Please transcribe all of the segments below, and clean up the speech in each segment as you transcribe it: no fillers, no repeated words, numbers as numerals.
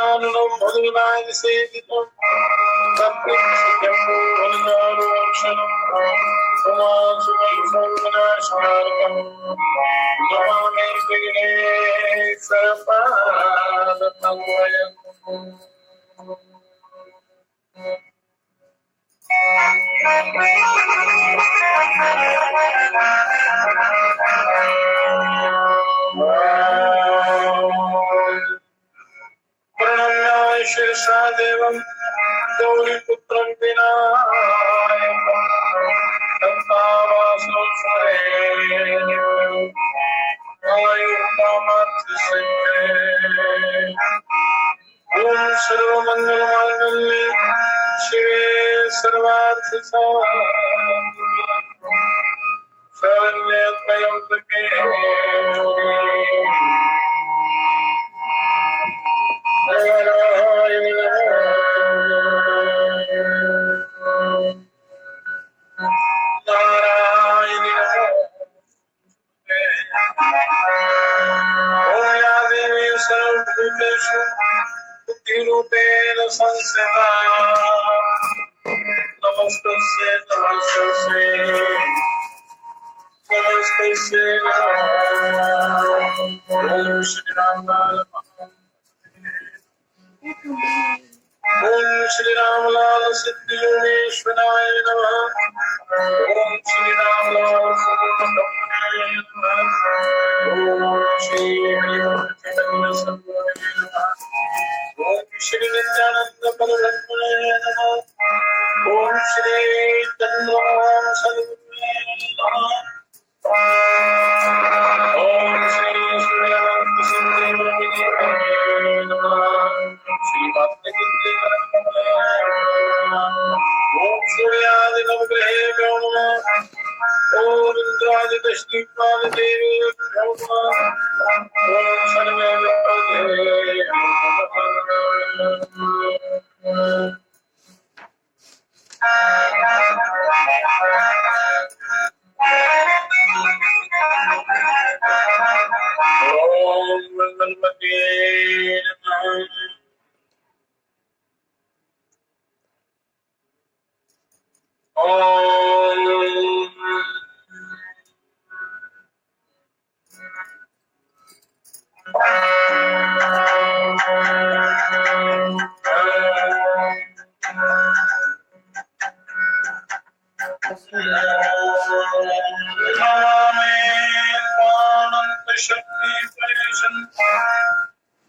गजाननं भगवनायसेवितं तत्पुरुषशम्भुवनदारोक्षणं उमासुमैसर्वनाशार्कं नमामि विघ्नेश्वरपादतनयम्। प्रणम्य शिरसा देवं गौरीपुत्रं विनायकं दत्तावासं स्मरेयं आयुर्दामार्थिसिद्धये। ॐ सर्वमङ्गलमाङ्गल्ये शिवे सर्वार्थसाधिके शरण्ये त्र्यम्बके नारायणी ॐ या देवी सर्वभूतेषु बुद्धिरूपेण संस्थिता नमस्तस्यै नमस्तस्यै नमस्तस्यै ॐ श्री रामलाल ओम श्री रामलाल सिद्धि योगेश्वराय नमः। ओम श्री रामलाल सुब्रह्मण्याय नमः। ओम श्री हरिवंशचंद्र संभवे नमः। ओम श्री नित्यानंद परब्रह्मणे नमः। ओम श्री चंद्रभान सद्गुरुवे नमः। ओम श्री सूर्यवंश सिद्धि नमः। ओम सूर्यादिनवग्रहेभ्यो नमः। ओम इंद्रादिदशदीपालदेवेभ्यो नमः। ओम शनैः ओम गणपते नमः।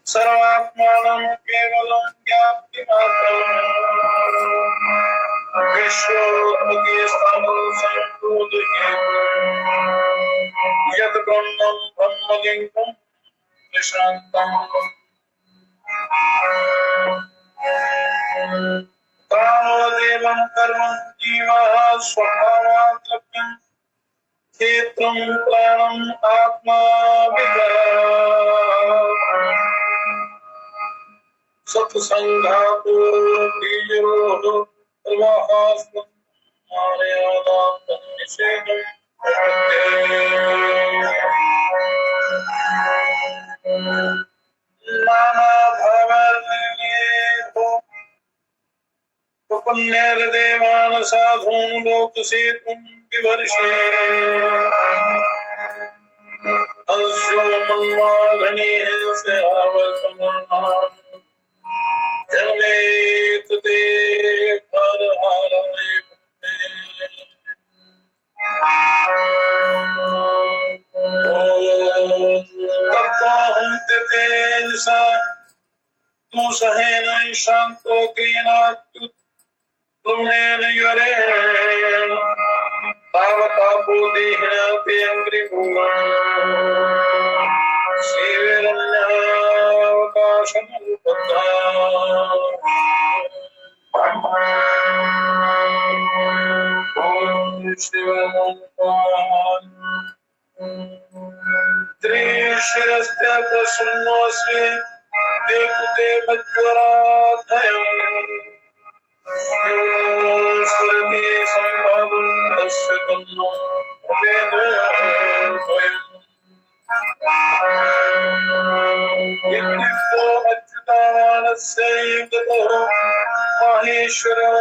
सर्वात्मानं केवलं ज्ञाप्तिमात्रम् विश्वोत्पत्तिस्थानं सम्पूर्णे यत् ब्रह्मं ब्रह्मलिङ्गं निशान्तम् कामदेवं कर्मं जीवः स्वभावात् लभ्यम् क्षेत्रं प्राणम् आत्मा सत्संगातो बीजरोध प्रवाहास्मृत्यादातं निषेधं नाना भावार्थिनेतो पुण्यर्देवान् साधून् लोकसेतुं विवर्षे अस्यो मन्वाघनेस्य आवसमान् जन्मेत ते परहारणे तत्त्वाहं तेजसा तु सहेन शान्तो क्रीणात्युत्तमेन युरेण तावतापो देहिन ते अङ्घ्रिभूमन् श्रीविरण्यावकाशमुपद्धा ॐ शिवमन्वान् त्रिशिरस्य प्रसन्नोऽस्मि देवते मज्वराधयम् स्मृति सम्भवं तस्य तन्नो वेदोऽयम् इत्युक्तो अच्युतावान् तस्यैव माहेश्वरो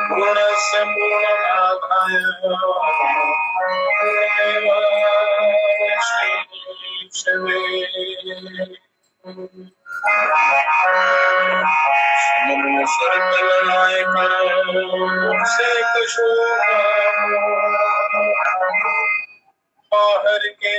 पूर्णस्य पूर्णमादाय हर के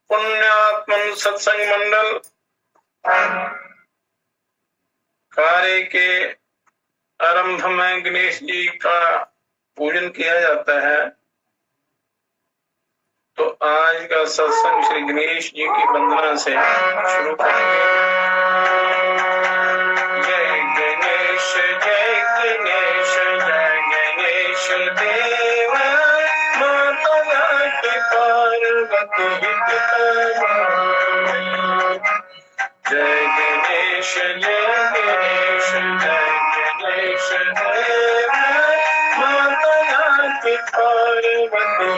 पुण्यात्मन सत्संग मंडल कार्य के आरंभ में गणेश जी का पूजन किया जाता है। तो आज का सत्संग श्री गणेश जी की वंदना से शुरू करेंगे। जय गणेश जय गणेश जय गणेश देव माता की पार्वती जय गणेश जय गणेश जय गणेश देव माता की पार्वती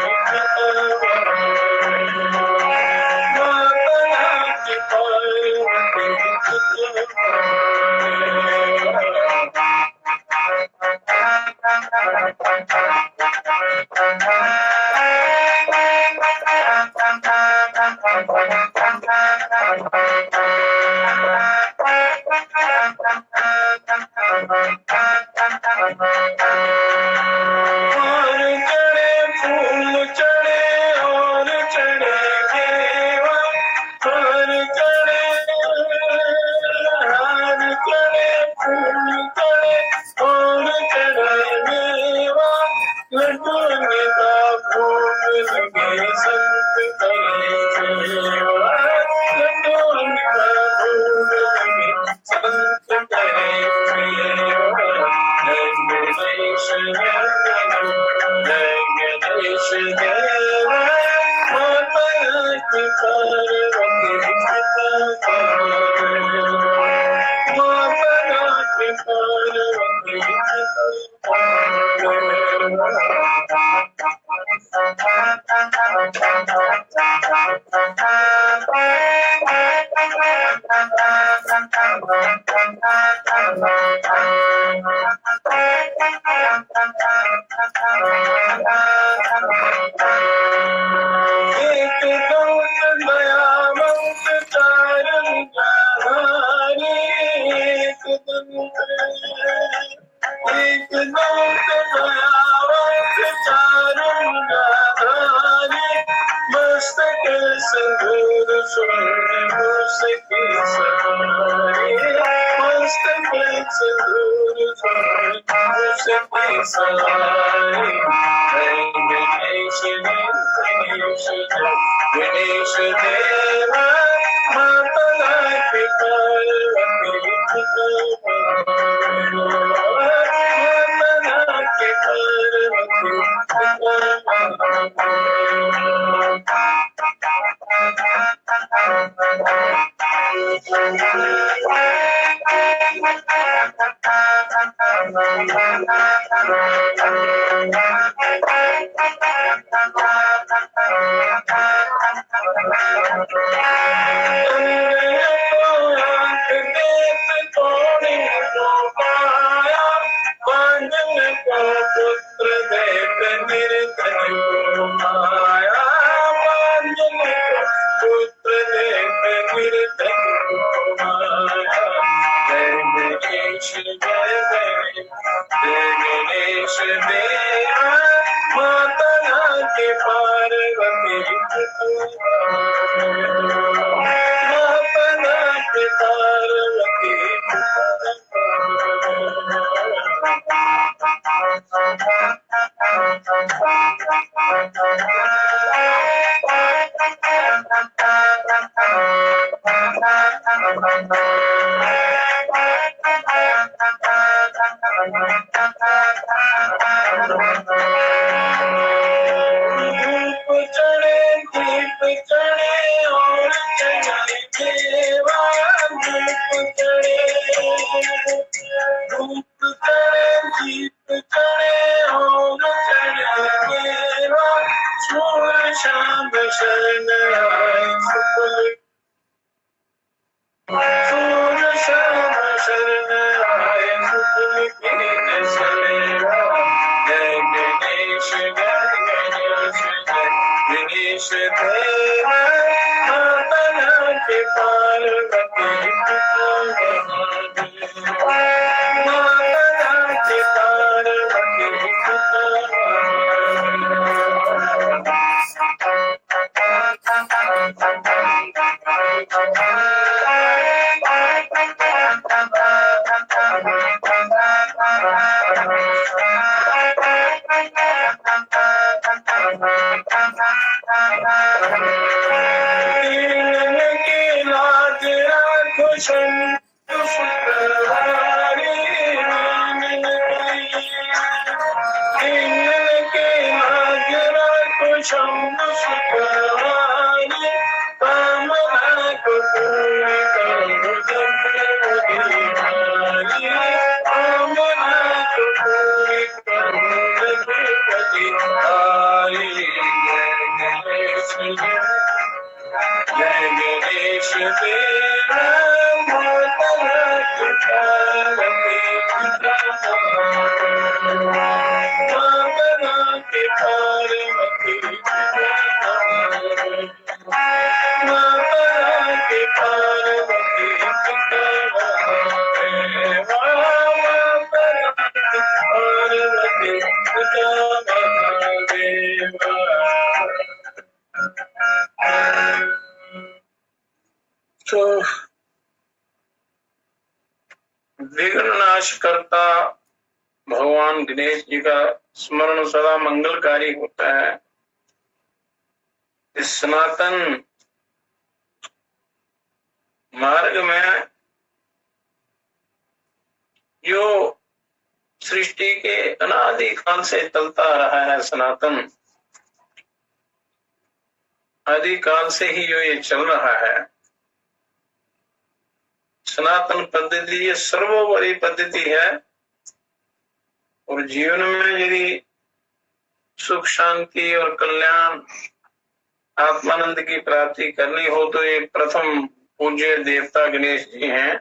गणेश जय गणेश देवा माता के पार्वती माता के पार्वती तो विघ्न नाश करता भगवान गणेश जी का स्मरण सदा मंगलकारी होता है। इस सनातन मार्ग में जो सृष्टि के अनादि काल से चलता रहा है, सनातन आदि काल से ही जो ये चल रहा है, सनातन पद्धति ये सर्वोपरि पद्धति है। और जीवन में यदि सुख शांति और कल्याण आत्मानंद की प्राप्ति करनी हो तो ये प्रथम पूज्य देवता गणेश जी हैं।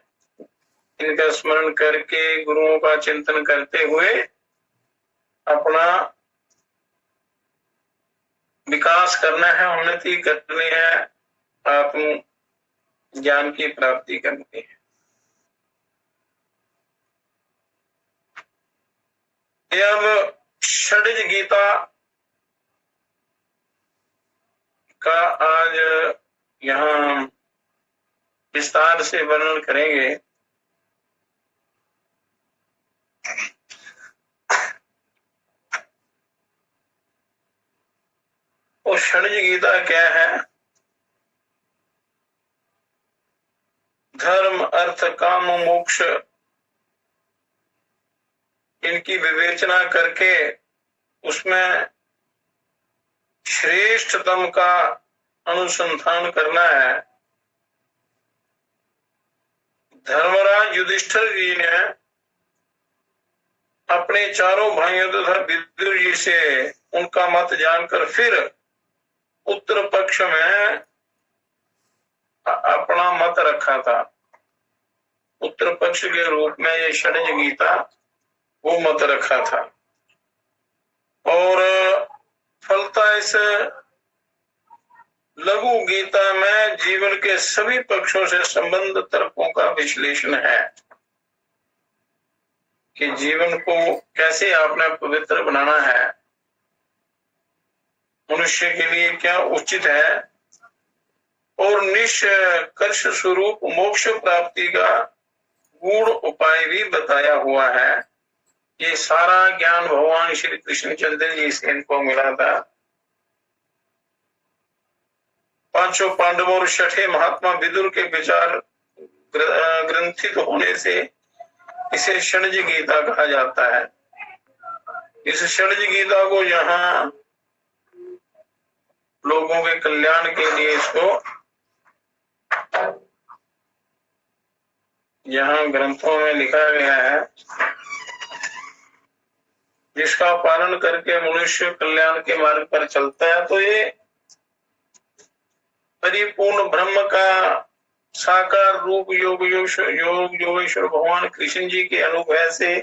इनका स्मरण करके गुरुओं का चिंतन करते हुए अपना विकास करना है, उन्नति करनी है, आत्म ज्ञान की प्राप्ति करनी है। अब षड्ज गीता का आज यहाँ विस्तार से वर्णन करेंगे। और षड्ज गीता क्या है? धर्म, अर्थ, काम, मोक्ष इनकी विवेचना करके उसमें श्रेष्ठतम का अनुसंधान करना है। धर्मराज युधिष्ठिर जी ने अपने चारों भाइयों तथा विदुर जी से उनका मत जानकर फिर उत्तर पक्ष में अपना मत रखा था। उत्तर पक्ष के रूप में ये षड्ज गीता वो मत रखा था। और फलता इस लघु गीता में जीवन के सभी पक्षों से संबंध तर्कों का विश्लेषण है। कि जीवन को कैसे आपने पवित्र बनाना है, मनुष्य के लिए क्या उचित है, और निष्कर्ष स्वरूप मोक्ष प्राप्ति का गूढ़ उपाय भी बताया हुआ है। ये सारा ज्ञान भगवान श्री कृष्णचंद्र जी से इनको मिला था। पांचों पांडवों और छठे महात्मा विदुर के विचार ग्रंथित होने से इसे षड्ज गीता कहा जाता है। इस षड्ज गीता को यहाँ लोगों के कल्याण के लिए इसको यहाँ ग्रंथों में लिखा गया है, जिसका पालन करके मनुष्य कल्याण के मार्ग पर चलता है। तो ये परिपूर्ण ब्रह्म का साकार रूप योगेश्वर भगवान कृष्ण जी के अनुभव से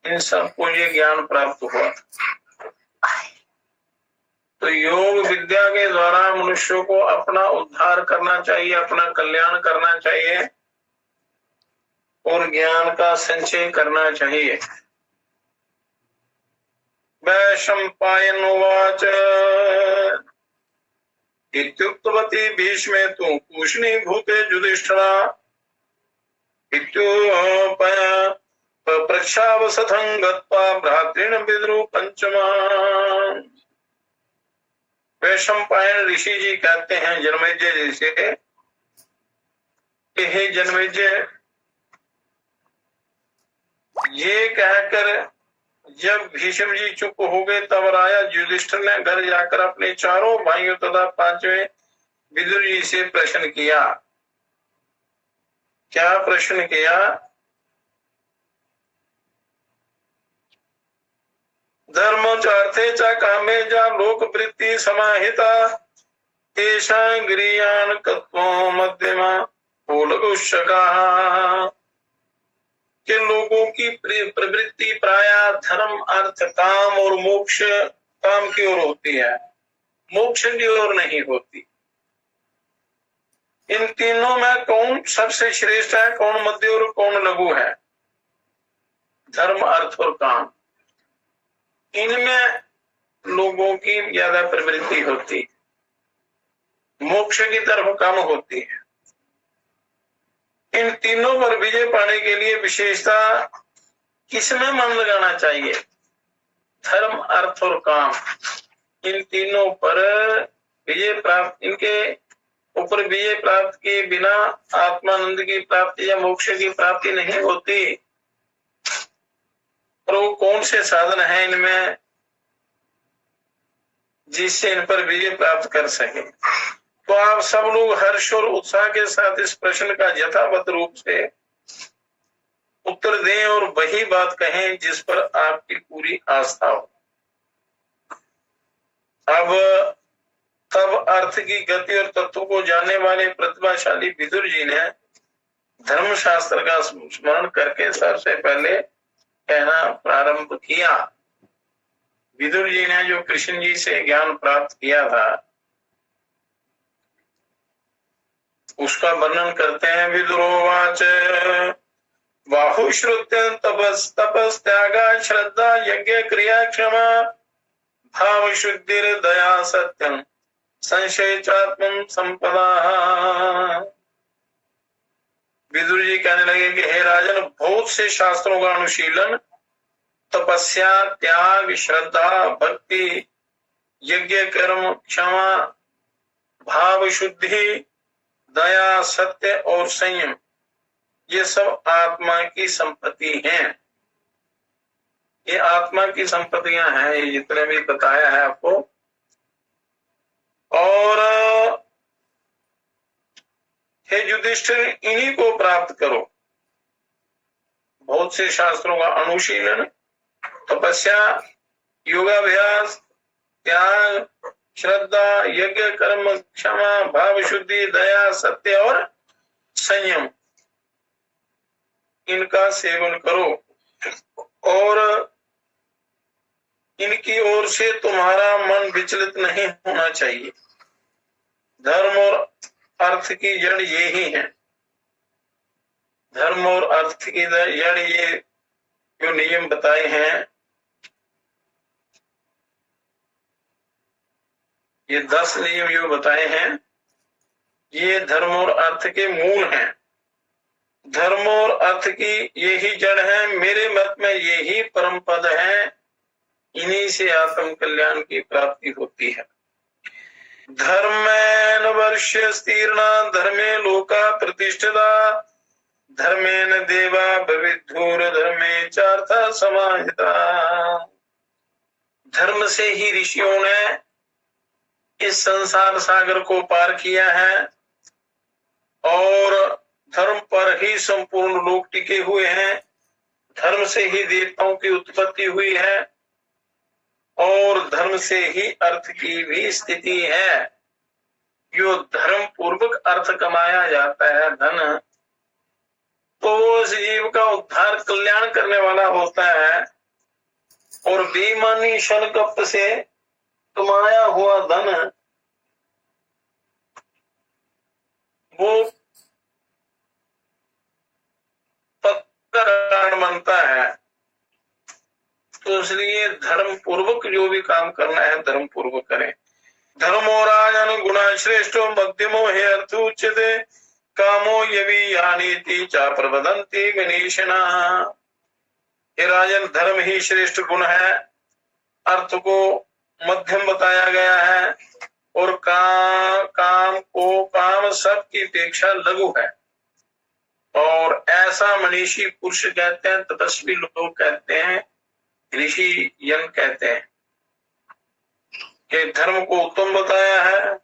इन सबको ये ज्ञान प्राप्त हुआ। तो योग विद्या के द्वारा मनुष्यों को अपना उद्धार करना चाहिए, अपना कल्याण करना चाहिए और ज्ञान का संचय करना चाहिए। वैशंपायनोवाच इत्युक्तवती भीष्मे तु पूष्णी भूते युधिष्ठिरा प्रक्षावसथं गत्वा भ्रातृण विदुरु पंचमा। वैशंपायन ऋषि जी कहते हैं जन्मेजय जी से, हे जन्मेजय, ये कहकर जब भीष्म जी चुप हो गए तब राजा युधिष्ठिर ने घर जाकर अपने चारों भाइयों तथा पांचवें विदुर जी से प्रश्न किया। क्या प्रश्न किया? धर्म चार्थे च कामे जा लोक वृत्ति समाहिता तेषा गिरियान कत्वो मध्यमा पोलगुशका। के लोगों की प्रवृत्ति प्रायः धर्म, अर्थ, काम और मोक्ष, काम की ओर होती है, मोक्ष की ओर नहीं होती। इन तीनों में कौन सबसे श्रेष्ठ है, कौन मध्य और कौन लघु है? धर्म, अर्थ और काम, इनमें लोगों की ज्यादा प्रवृत्ति होती, मोक्ष की तरफ कम होती है। इन तीनों पर विजय पाने के लिए विशेषता किसमें मन लगाना चाहिए? धर्म, अर्थ और काम, इन तीनों पर विजय प्राप्त, इनके ऊपर विजय प्राप्त किए बिना आत्मानंद की प्राप्ति या मोक्ष की प्राप्ति नहीं होती। और वो कौन से साधन है इनमें जिससे इन पर विजय प्राप्त कर सके? तो आप सब लोग हर्ष और उत्साह के साथ इस प्रश्न का यथावत रूप से उत्तर दें और वही बात कहें जिस पर आपकी पूरी आस्था हो। अब तब अर्थ की गति और तत्व को जानने वाले प्रतिभाशाली विदुर जी ने धर्मशास्त्र का स्मरण करके सबसे पहले कहना प्रारंभ किया। विदुर जी ने जो कृष्ण जी से ज्ञान प्राप्त किया था उसका वर्णन करते हैं। विदुरोवाच बाहुश्रुत्य तपस त्यागा श्रद्धा यज्ञ क्रिया क्षमा भाव शुद्धि दया सत्यम संशय चात्म संपदा। विदुर जी कहने लगे कि हे राजन, बहुत से शास्त्रों का अनुशीलन, तपस्या, त्याग, श्रद्धा, भक्ति, यज्ञ कर्म, क्षमा, भाव शुद्धि, दया, सत्य और संयम, ये सब आत्मा की संपत्ति हैं। ये आत्मा की संपत्तियां हैं, ये जितने भी बताया है आपको। और हे युधिष्ठिर, इन्हीं को प्राप्त करो। बहुत से शास्त्रों का अनुशीलन, तपस्या, योगाभ्यास, त्याग, श्रद्धा, यज्ञ कर्म, क्षमा, भाव शुद्धि, दया, सत्य और संयम, इनका सेवन करो और इनकी ओर से तुम्हारा मन विचलित नहीं होना चाहिए। धर्म और अर्थ की जड़ ये ही है। धर्म और अर्थ की जड़ ये जो नियम बताए हैं, ये 10 नियम जो बताए हैं, ये धर्म और अर्थ के मूल हैं। धर्म और अर्थ की यही जड़ है। मेरे मत में यही परम पद है। इन्हीं से आत्म कल्याण की प्राप्ति होती है। धर्मेन वर्ष्य स्तीर्णा धर्मे लोका प्रतिष्ठिता धर्मेन देवा भविद्धूर धर्मे चार्थ समाहिता। धर्म से ही ऋषियों ने इस संसार सागर को पार किया है और धर्म पर ही संपूर्ण लोक टिके हुए हैं। धर्म से ही देवताओं की उत्पत्ति हुई है और धर्म से ही अर्थ की भी स्थिति है। जो धर्म पूर्वक अर्थ कमाया जाता है धन, तो वो उस जीव का उद्धार कल्याण करने वाला होता है। और बेईमानी छल कपट से कमाया हुआ धन वो कारण बनता है। तो इसलिए धर्म पूर्वक जो भी काम करना है धर्म पूर्वक करें। धर्मो राजन गुणा श्रेष्ठो मध्यमो हे अर्थ उच्यते कामो यवि यानीति चा प्रवदन्ति गणेशना। हे राजन, धर्म ही श्रेष्ठ गुण है। अर्थ को मध्यम बताया गया है और काम सब की अपेक्षा लघु है। और ऐसा मनीषी पुरुष कहते हैं, तपस्वी लोग कहते हैं, ऋषि यन कहते हैं कि धर्म को उत्तम बताया है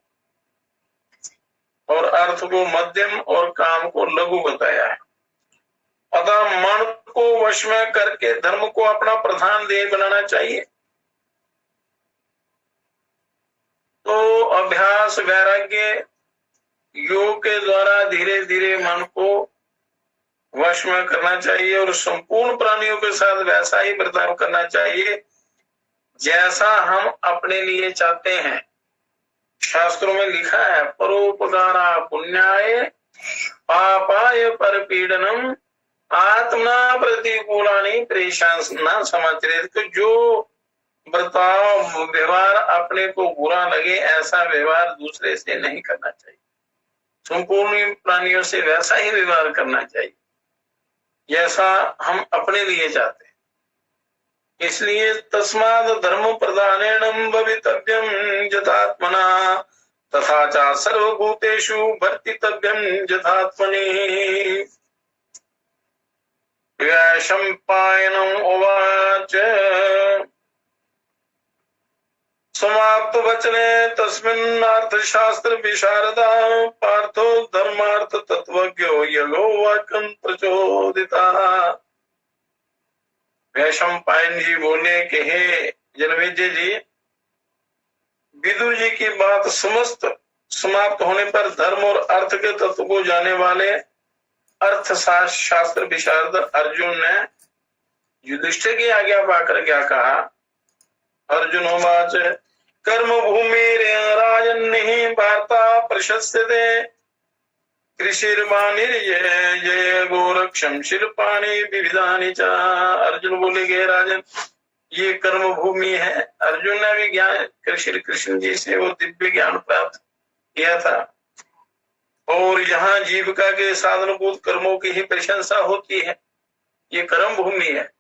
और अर्थ को मध्यम और काम को लघु बताया है। अतः मन को वश में करके धर्म को अपना प्रधान ध्येय बनाना चाहिए। तो अभ्यास वैराग्य योग के द्वारा धीरे धीरे मन को वश में करना चाहिए और संपूर्ण प्राणियों के साथ वैसा ही बर्ताव करना चाहिए जैसा हम अपने लिए चाहते हैं। शास्त्रों में लिखा है, परोपकारा पुण्याय पापाय परपीडनम आत्मना प्रतिकूलानि प्रेषांसना समाचरित। तो जो बर्ताव व्यवहार अपने को बुरा लगे ऐसा व्यवहार दूसरे से नहीं करना चाहिए। संपूर्ण प्राणियों से वैसा ही व्यवहार करना चाहिए जैसा हम अपने लिए चाहते हैं। इसलिए तस्माद धर्म प्रधानेन भवितव्यम यथात्मना तथा च सर्वभूतेषु वर्तितव्यम यथात्मनि। वैशंपायनम् उवाच समाप्त वचने तस्मिन् अर्थशास्त्र विशारदा पार्थो धर्मार्थ तत्वज्ञो यगो वाक्यं प्रचोदिता। वैशंपायन जी बोले कि हे जनमेजय जी, विदुर जी की बात समस्त समाप्त होने पर धर्म और अर्थ के तत्व को जाने वाले अर्थशास्त्र विशारद अर्जुन ने युधिष्ठिर की आज्ञा पाकर क्या कहा? अर्जुन उवाच कर्म भूमि राजन् वार्ता प्रशस्यते कृषिर्वाणिर्जय जय गोरक्षम शिल्पाणि विविधानि च। अर्जुन बोले गए राजन, ये कर्म भूमि है। अर्जुन ने भी ज्ञान कृष्ण जी से वो दिव्य ज्ञान प्राप्त किया था और यहाँ जीविका के साधनभूत कर्मों की ही प्रशंसा होती है। ये कर्म भूमि है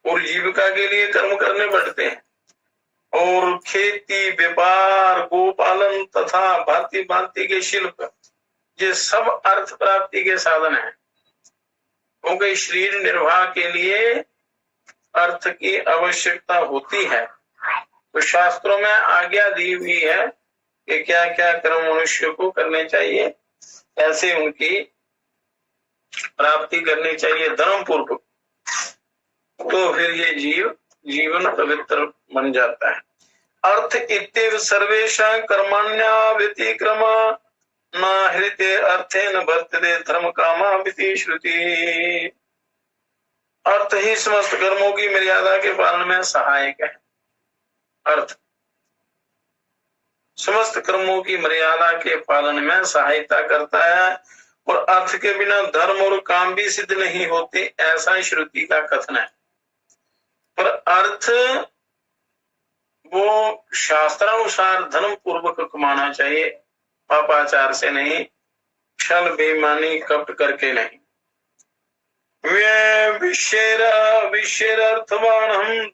और जीविका के लिए कर्म करने पड़ते हैं और खेती, व्यापार, गोपालन तथा भांति भांति के शिल्प, ये सब अर्थ प्राप्ति के साधन हैं। क्योंकि शरीर निर्वाह के लिए अर्थ की आवश्यकता होती है। तो शास्त्रों में आज्ञा दी हुई है कि क्या क्या कर्म मनुष्य को करने चाहिए, ऐसे उनकी प्राप्ति करनी चाहिए धर्म पूर्वक। तो फिर ये जीवन पवित्र बन जाता है। अर्थ इत्येव सर्वेषां कर्मण्या व्यतिक्रम न हृते अर्थेन वर्तते धर्म कामा विति श्रुति। अर्थ ही समस्त कर्मों की मर्यादा के पालन में सहायक है। अर्थ समस्त कर्मों की मर्यादा के पालन में सहायता करता है और अर्थ के बिना धर्म और काम भी सिद्ध नहीं होते, ऐसा श्रुति का कथन है। पर अर्थ वो शास्त्रानुसार धर्म पूर्वक कमाना चाहिए, पापाचार से नहीं, छल बेईमानी कपट करके नहीं। विश्वेरर्थवाणं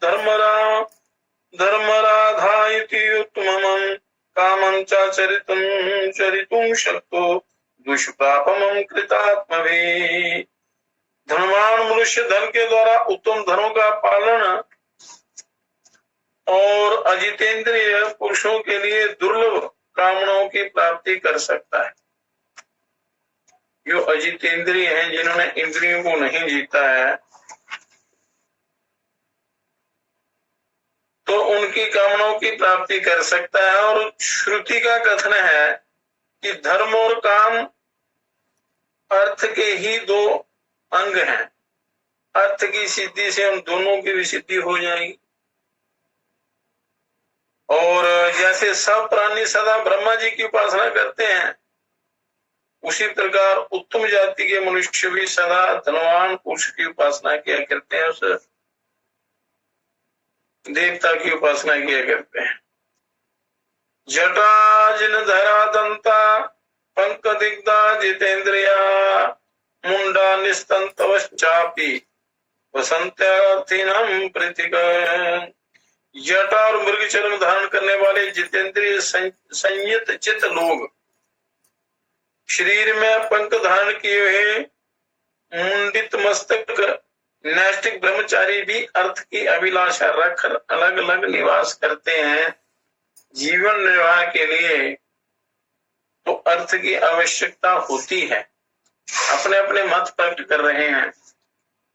धर्मराधा इति उत्तमं कामं च चरितुं शक्तो दुष्प्रापमं कृतात्मभिः। धनवान मनुष्य धन के द्वारा उत्तम धर्मों का पालन और अजितेंद्रिय पुरुषों के लिए दुर्लभ कामनाओं की प्राप्ति कर सकता है। जो अजितेंद्रिय हैं, जिन्होंने इंद्रियों को नहीं जीता है, तो उनकी कामनाओं की प्राप्ति कर सकता है। और श्रुति का कथन है कि धर्म और काम अर्थ के ही दो अंग हैं। अर्थ की सिद्धि से उन दोनों की भी सिद्धि हो जाएगी। और जैसे सब प्राणी सदा ब्रह्मा जी की उपासना करते हैं, उसी प्रकार उत्तम जाति के मनुष्य भी सदा धनवान पुरुष की उपासना किया करते हैं, उस देवता की उपासना किया करते हैं। जटा जिन धरा दंता पंक दिग्धा जितेंद्रिया मुंडा निस्तंतवश्चापि वसंत्यार्थिनम प्रीतिक। जटा और मृग चर्म धारण करने वाले जितेंद्रिय संयत चित्त लोग, शरीर में पंख धारण किए हुए मुंडित मस्तक नैष्टिक ब्रह्मचारी भी अर्थ की अभिलाषा रख अलग अलग निवास करते हैं जीवन निर्वाह के लिए। तो अर्थ की आवश्यकता होती है। अपने अपने मत प्रकट कर रहे हैं।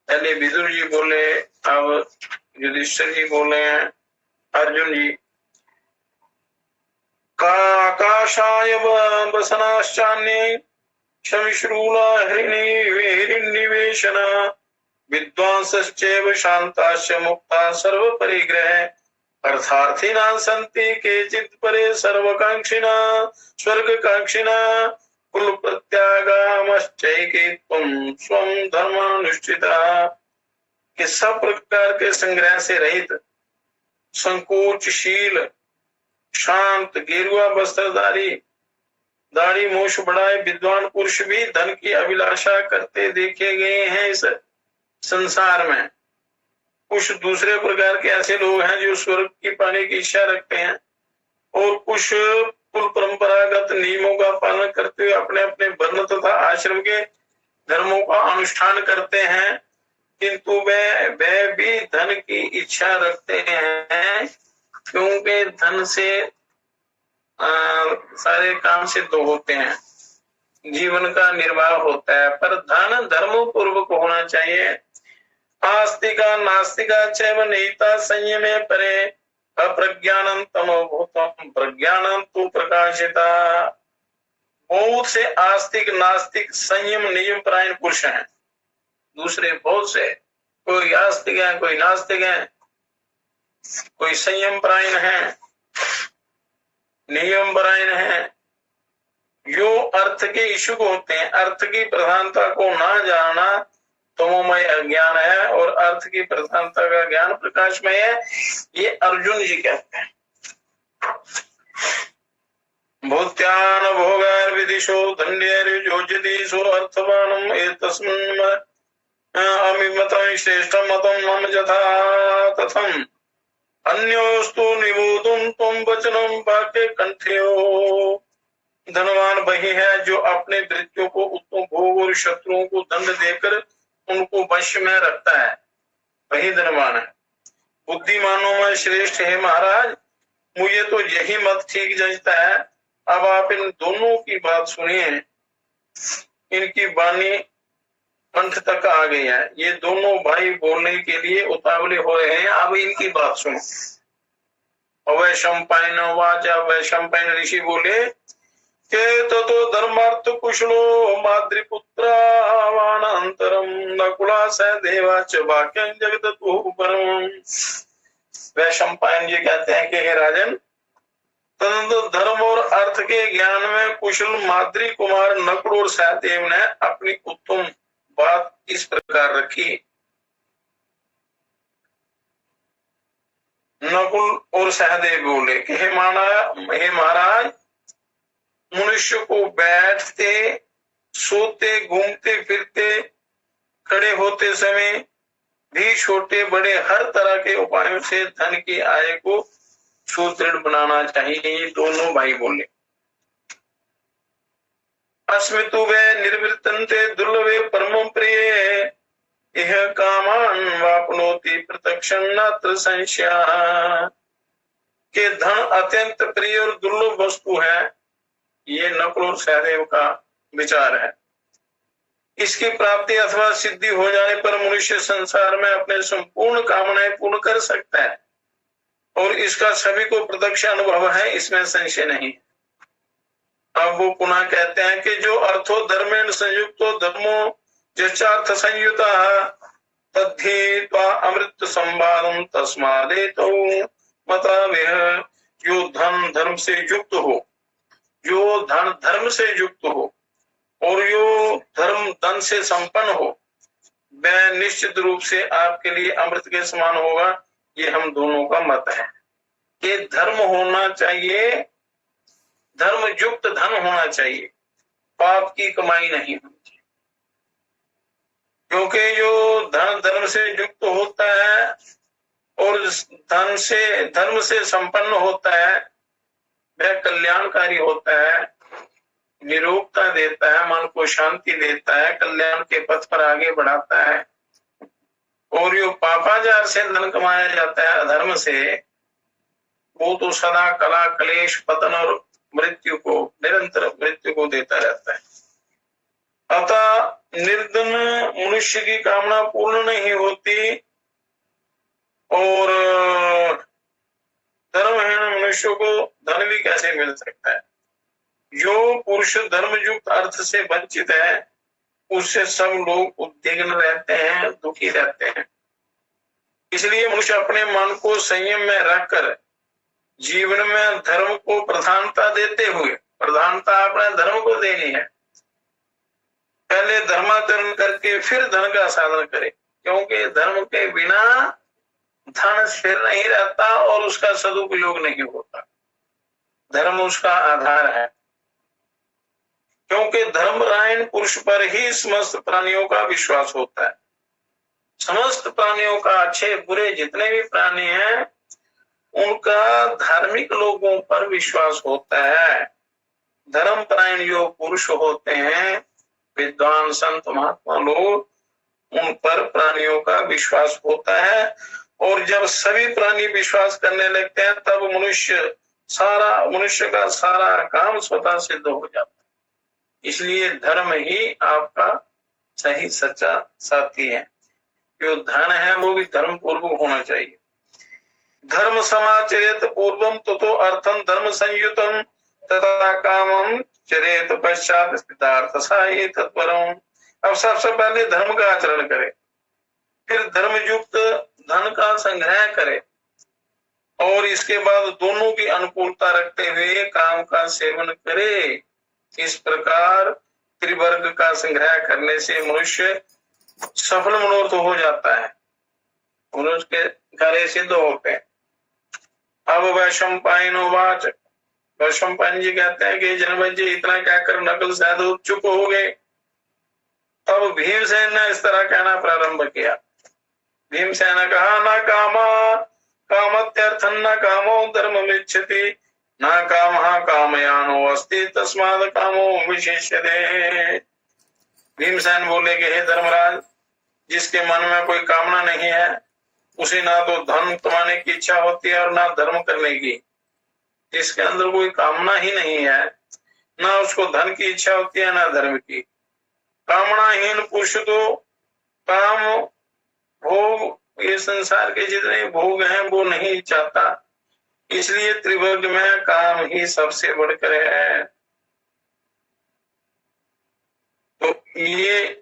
पहले विदुर जी बोले, अब युधिष्ठिर जी बोले हैं, अर्जुन जी। काकाशाय वसनाश्चान्ये शमिश्रूला हिरण्यवेशना विद्वांसश्चैव शान्ताश्च मुक्ता सर्व परिग्रह अर्थार्थिनां सन्ति केचित् परे सर्वकांक्षिणा स्वर्गकांक्षिणा कुल प्रत्यागामश्चैके त्वं स्वं धर्मानुष्ठिता। कि सब प्रकार के संग्रह से रहित, संकोचशील, शांत, गेरुआ वस्त्रधारी, दाढ़ी मूछ बढ़ाए विद्वान पुरुष भी धन की अभिलाषा करते देखे गए हैं इस संसार में। कुछ दूसरे प्रकार के ऐसे लोग हैं जो स्वर्ग की पाने की इच्छा रखते हैं, और कुछ कुल परंपरागत नियमों का पालन करते हुए अपने अपने वर्ण तथा आश्रम के धर्मों का अनुष्ठान करते हैं, किंतु वे भी धन की इच्छा रखते हैं, क्योंकि धन से सारे काम सिद्ध होते हैं, जीवन का निर्वाह होता है। पर धन धर्म पूर्वक होना चाहिए। आस्तिका नास्तिका चैव निहिता संयमे परे अप्रज्ञानं तमोभूतम् प्रज्ञानं तु प्रकाशिता। बहुत से आस्तिक नास्तिक संयम नियम परायण पुरुष हैं। दूसरे बहुत से, कोई आस्तिक है, कोई नास्तिक है, कोई संयम परायण है, नियम परायण है। जो अर्थ के इच्छुक होते हैं, अर्थ की प्रधानता को ना जानना तमोमय अज्ञान है, और अर्थ की प्रधानता का ज्ञान प्रकाशमय है। ये अर्जुन जी कहते हैं। भूत्यान भोगार विदिशो धन्यर्योजतीसो अर्थवानम एतस्मिन् अमिमतं श्रेष्ठं मतं मम यथा तथं अन्योस्तु निबोधुं त्वं वचनं वाक्ये कंठ्यो। धनवान वही है जो अपने वृत्तियों को उत्तम भोग और शत्रुओं को दंड देकर उनको वश में रखता है, वही धनवान है। बुद्धिमानों में श्रेष्ठ है महाराज, मुझे तो यही मत ठीक जचता है। अब आप इन दोनों की बात सुनिए। इनकी वाणी कंठ तक आ गई है। ये दोनों भाई बोलने के लिए उतावले हो रहे हैं। अब इनकी बात सुनो। अवैशंपायन वाचा, वैशंपायन ऋषि बोले तो धर्मार्थ कुशलो मातृपुत्रावानंतरम नकुला सहदेवा च वाक्यं जगदतु परम। वैशंपायन जी कहते हैं कि हे राजन, तदनंतर धर्म और अर्थ के ज्ञान में कुशल माद्री कुमार नकुल और सहदेव ने अपनी उत्तम बात इस प्रकार रखी। नकुल और सहदेव बोले कि हे महाराज, मनुष्य को बैठते, सोते, घूमते फिरते, खड़े होते समय भी छोटे बड़े हर तरह के उपायों से धन की आय को सुदृढ़ बनाना चाहिए। ये दोनों भाई बोले। अस्मितु वे निर्वृत्तन्ते दुर्लभे परमं प्रिय, यह कामान वापनोति प्रत्यक्षं नात्र संशय। के धन अत्यंत प्रिय और दुर्लभ वस्तु है, ये नकुल और सहदेव का विचार है। इसकी प्राप्ति अथवा सिद्धि हो जाने पर मनुष्य संसार में अपने संपूर्ण कामनाएं पूर्ण कर सकता है और इसका सभी को प्रत्यक्ष अनुभव है, इसमें संशय नहीं। अब वो पुनः कहते हैं कि जो अर्थो धर्मेण संयुक्तो धर्मो जचार्थ संयुता तद्धि त्वा अमृत संवादम तस्मादेतो मतावह। जो धन धर्म से युक्त हो, जो धन धर्म से युक्त हो और यो धर्म धन से संपन्न हो, वह निश्चित रूप से आपके लिए अमृत के समान होगा। ये हम दोनों का मत है कि धर्म होना चाहिए, धर्म युक्त धन होना चाहिए, पाप की कमाई नहीं होनी चाहिए। क्योंकि जो धन धर्म से युक्त होता है और धर्म से संपन्न होता है, वह कल्याणकारी होता है, निरोगता देता है, मन को शांति देता है, कल्याण के पथ पर आगे बढ़ाता है। और जो पापाचार से धन कमाया जाता है अधर्म से, वो तो सदा कला क्लेश पतन और मृत्यु को, निरंतर मृत्यु को देता रहता है। अतः निर्धन मनुष्य की कामना पूर्ण नहीं होती और धर्महीन मनुष्य को धन भी कैसे मिल सकता है। जो पुरुष धर्मयुक्त अर्थ से वंचित है, उससे सब लोग उद्विग्न रहते हैं, दुखी रहते हैं। इसलिए मनुष्य अपने मन को संयम में रखकर जीवन में धर्म को प्रधानता देते हुए, प्रधानता अपने धर्म को देनी है, पहले धर्माचरण करके फिर धन का साधन करे। क्योंकि धर्म के बिना धन स्थिर नहीं रहता और उसका सदुपयोग नहीं होता। धर्म उसका आधार है। क्योंकि धर्मरायण पुरुष पर ही समस्त प्राणियों का विश्वास होता है। समस्त प्राणियों का, अच्छे बुरे जितने भी प्राणी हैं, उनका धार्मिक लोगों पर विश्वास होता है। धर्मपरायण जो पुरुष होते हैं, विद्वान संत महात्मा लोग, उन पर प्राणियों का विश्वास होता है। और जब सभी प्राणी विश्वास करने लगते हैं, तब मनुष्य का सारा काम स्वतः सिद्ध हो जाता है। इसलिए धर्म ही आपका सही सच्चा साथी है। जो धन है वो भी धर्म पूर्वक होना चाहिए। धर्म समाचरेत पूर्वम ततो अर्थम धर्म संयुतम तथा कामम चरेत पश्चात स्थितार्थ साये तत्परम। अब सबसे पहले धर्म का आचरण करे, फिर धर्मयुक्त धन का संग्रह करे और इसके बाद दोनों की अनुकूलता रखते हुए काम का सेवन करे। इस प्रकार त्रिवर्ग का संग्रह करने से मनुष्य सफल मनोरथ हो जाता है, मनुष्य के कार्य सिद्ध होते हैं। अब वैशंपायनो वाच, वैशंपायन जी कहते हैं कि जनमेजय जी इतना कहकर नकुल सहदेव चुप हो गए। तब भीमसेन ने इस तरह कहना प्रारंभ किया। भीमसेन ने कहा, न कामा कामत्यर्थं न कामो धर्ममिच्छति न कामः कामयानो अस्ति तस्मात् कामो विशेष्यते। भीमसेन बोले कि हे धर्मराज, जिसके मन में कोई कामना नहीं है, उसे ना तो धन कमाने की इच्छा होती है और ना धर्म करने की। जिसके अंदर कोई कामना ही नहीं है, ना उसको धन की इच्छा होती है ना धर्म की। कामनाहीन पुरुष तो काम भोग, ये संसार के जितने भोग हैं वो नहीं चाहता। इसलिए त्रिवर्ग में काम ही सबसे बढ़कर है। तो ये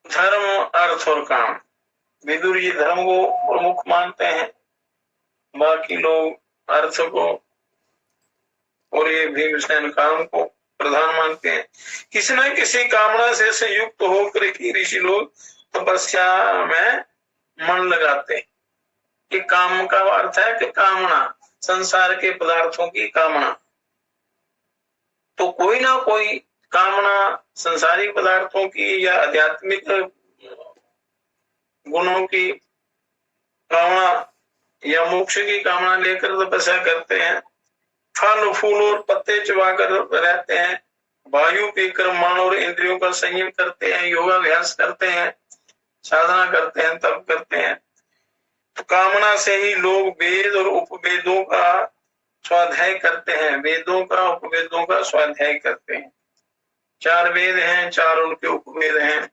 धर्म, अर्थ और काम, विदुर जी धर्म को प्रमुख मानते हैं, बाकी लोग अर्थ को, और ये भीमसेन काम को प्रधान मानते हैं। किसी न किसी कामना से संयुक्त होकर ही ऋषि लोग तपस्या में मन लगाते हैं। कि काम का अर्थ है कि कामना, संसार के पदार्थों की कामना। तो कोई ना कोई कामना संसारिक पदार्थों की या आध्यात्मिक गुणों की कामना या मोक्ष की कामना लेकर तपस्या करते हैं, फल फूल और पत्ते चबाकर रहते हैं, वायु पीकर मन और इंद्रियों का संयम करते हैं, योगाभ्यास करते हैं, साधना करते हैं, तप करते हैं। तो कामना से ही लोग वेद और उपवेदों का स्वाध्याय करते हैं, वेदों का उपवेदों का स्वाध्याय करते हैं। 4 वेद हैं, 4 उनके उपवेद हैं,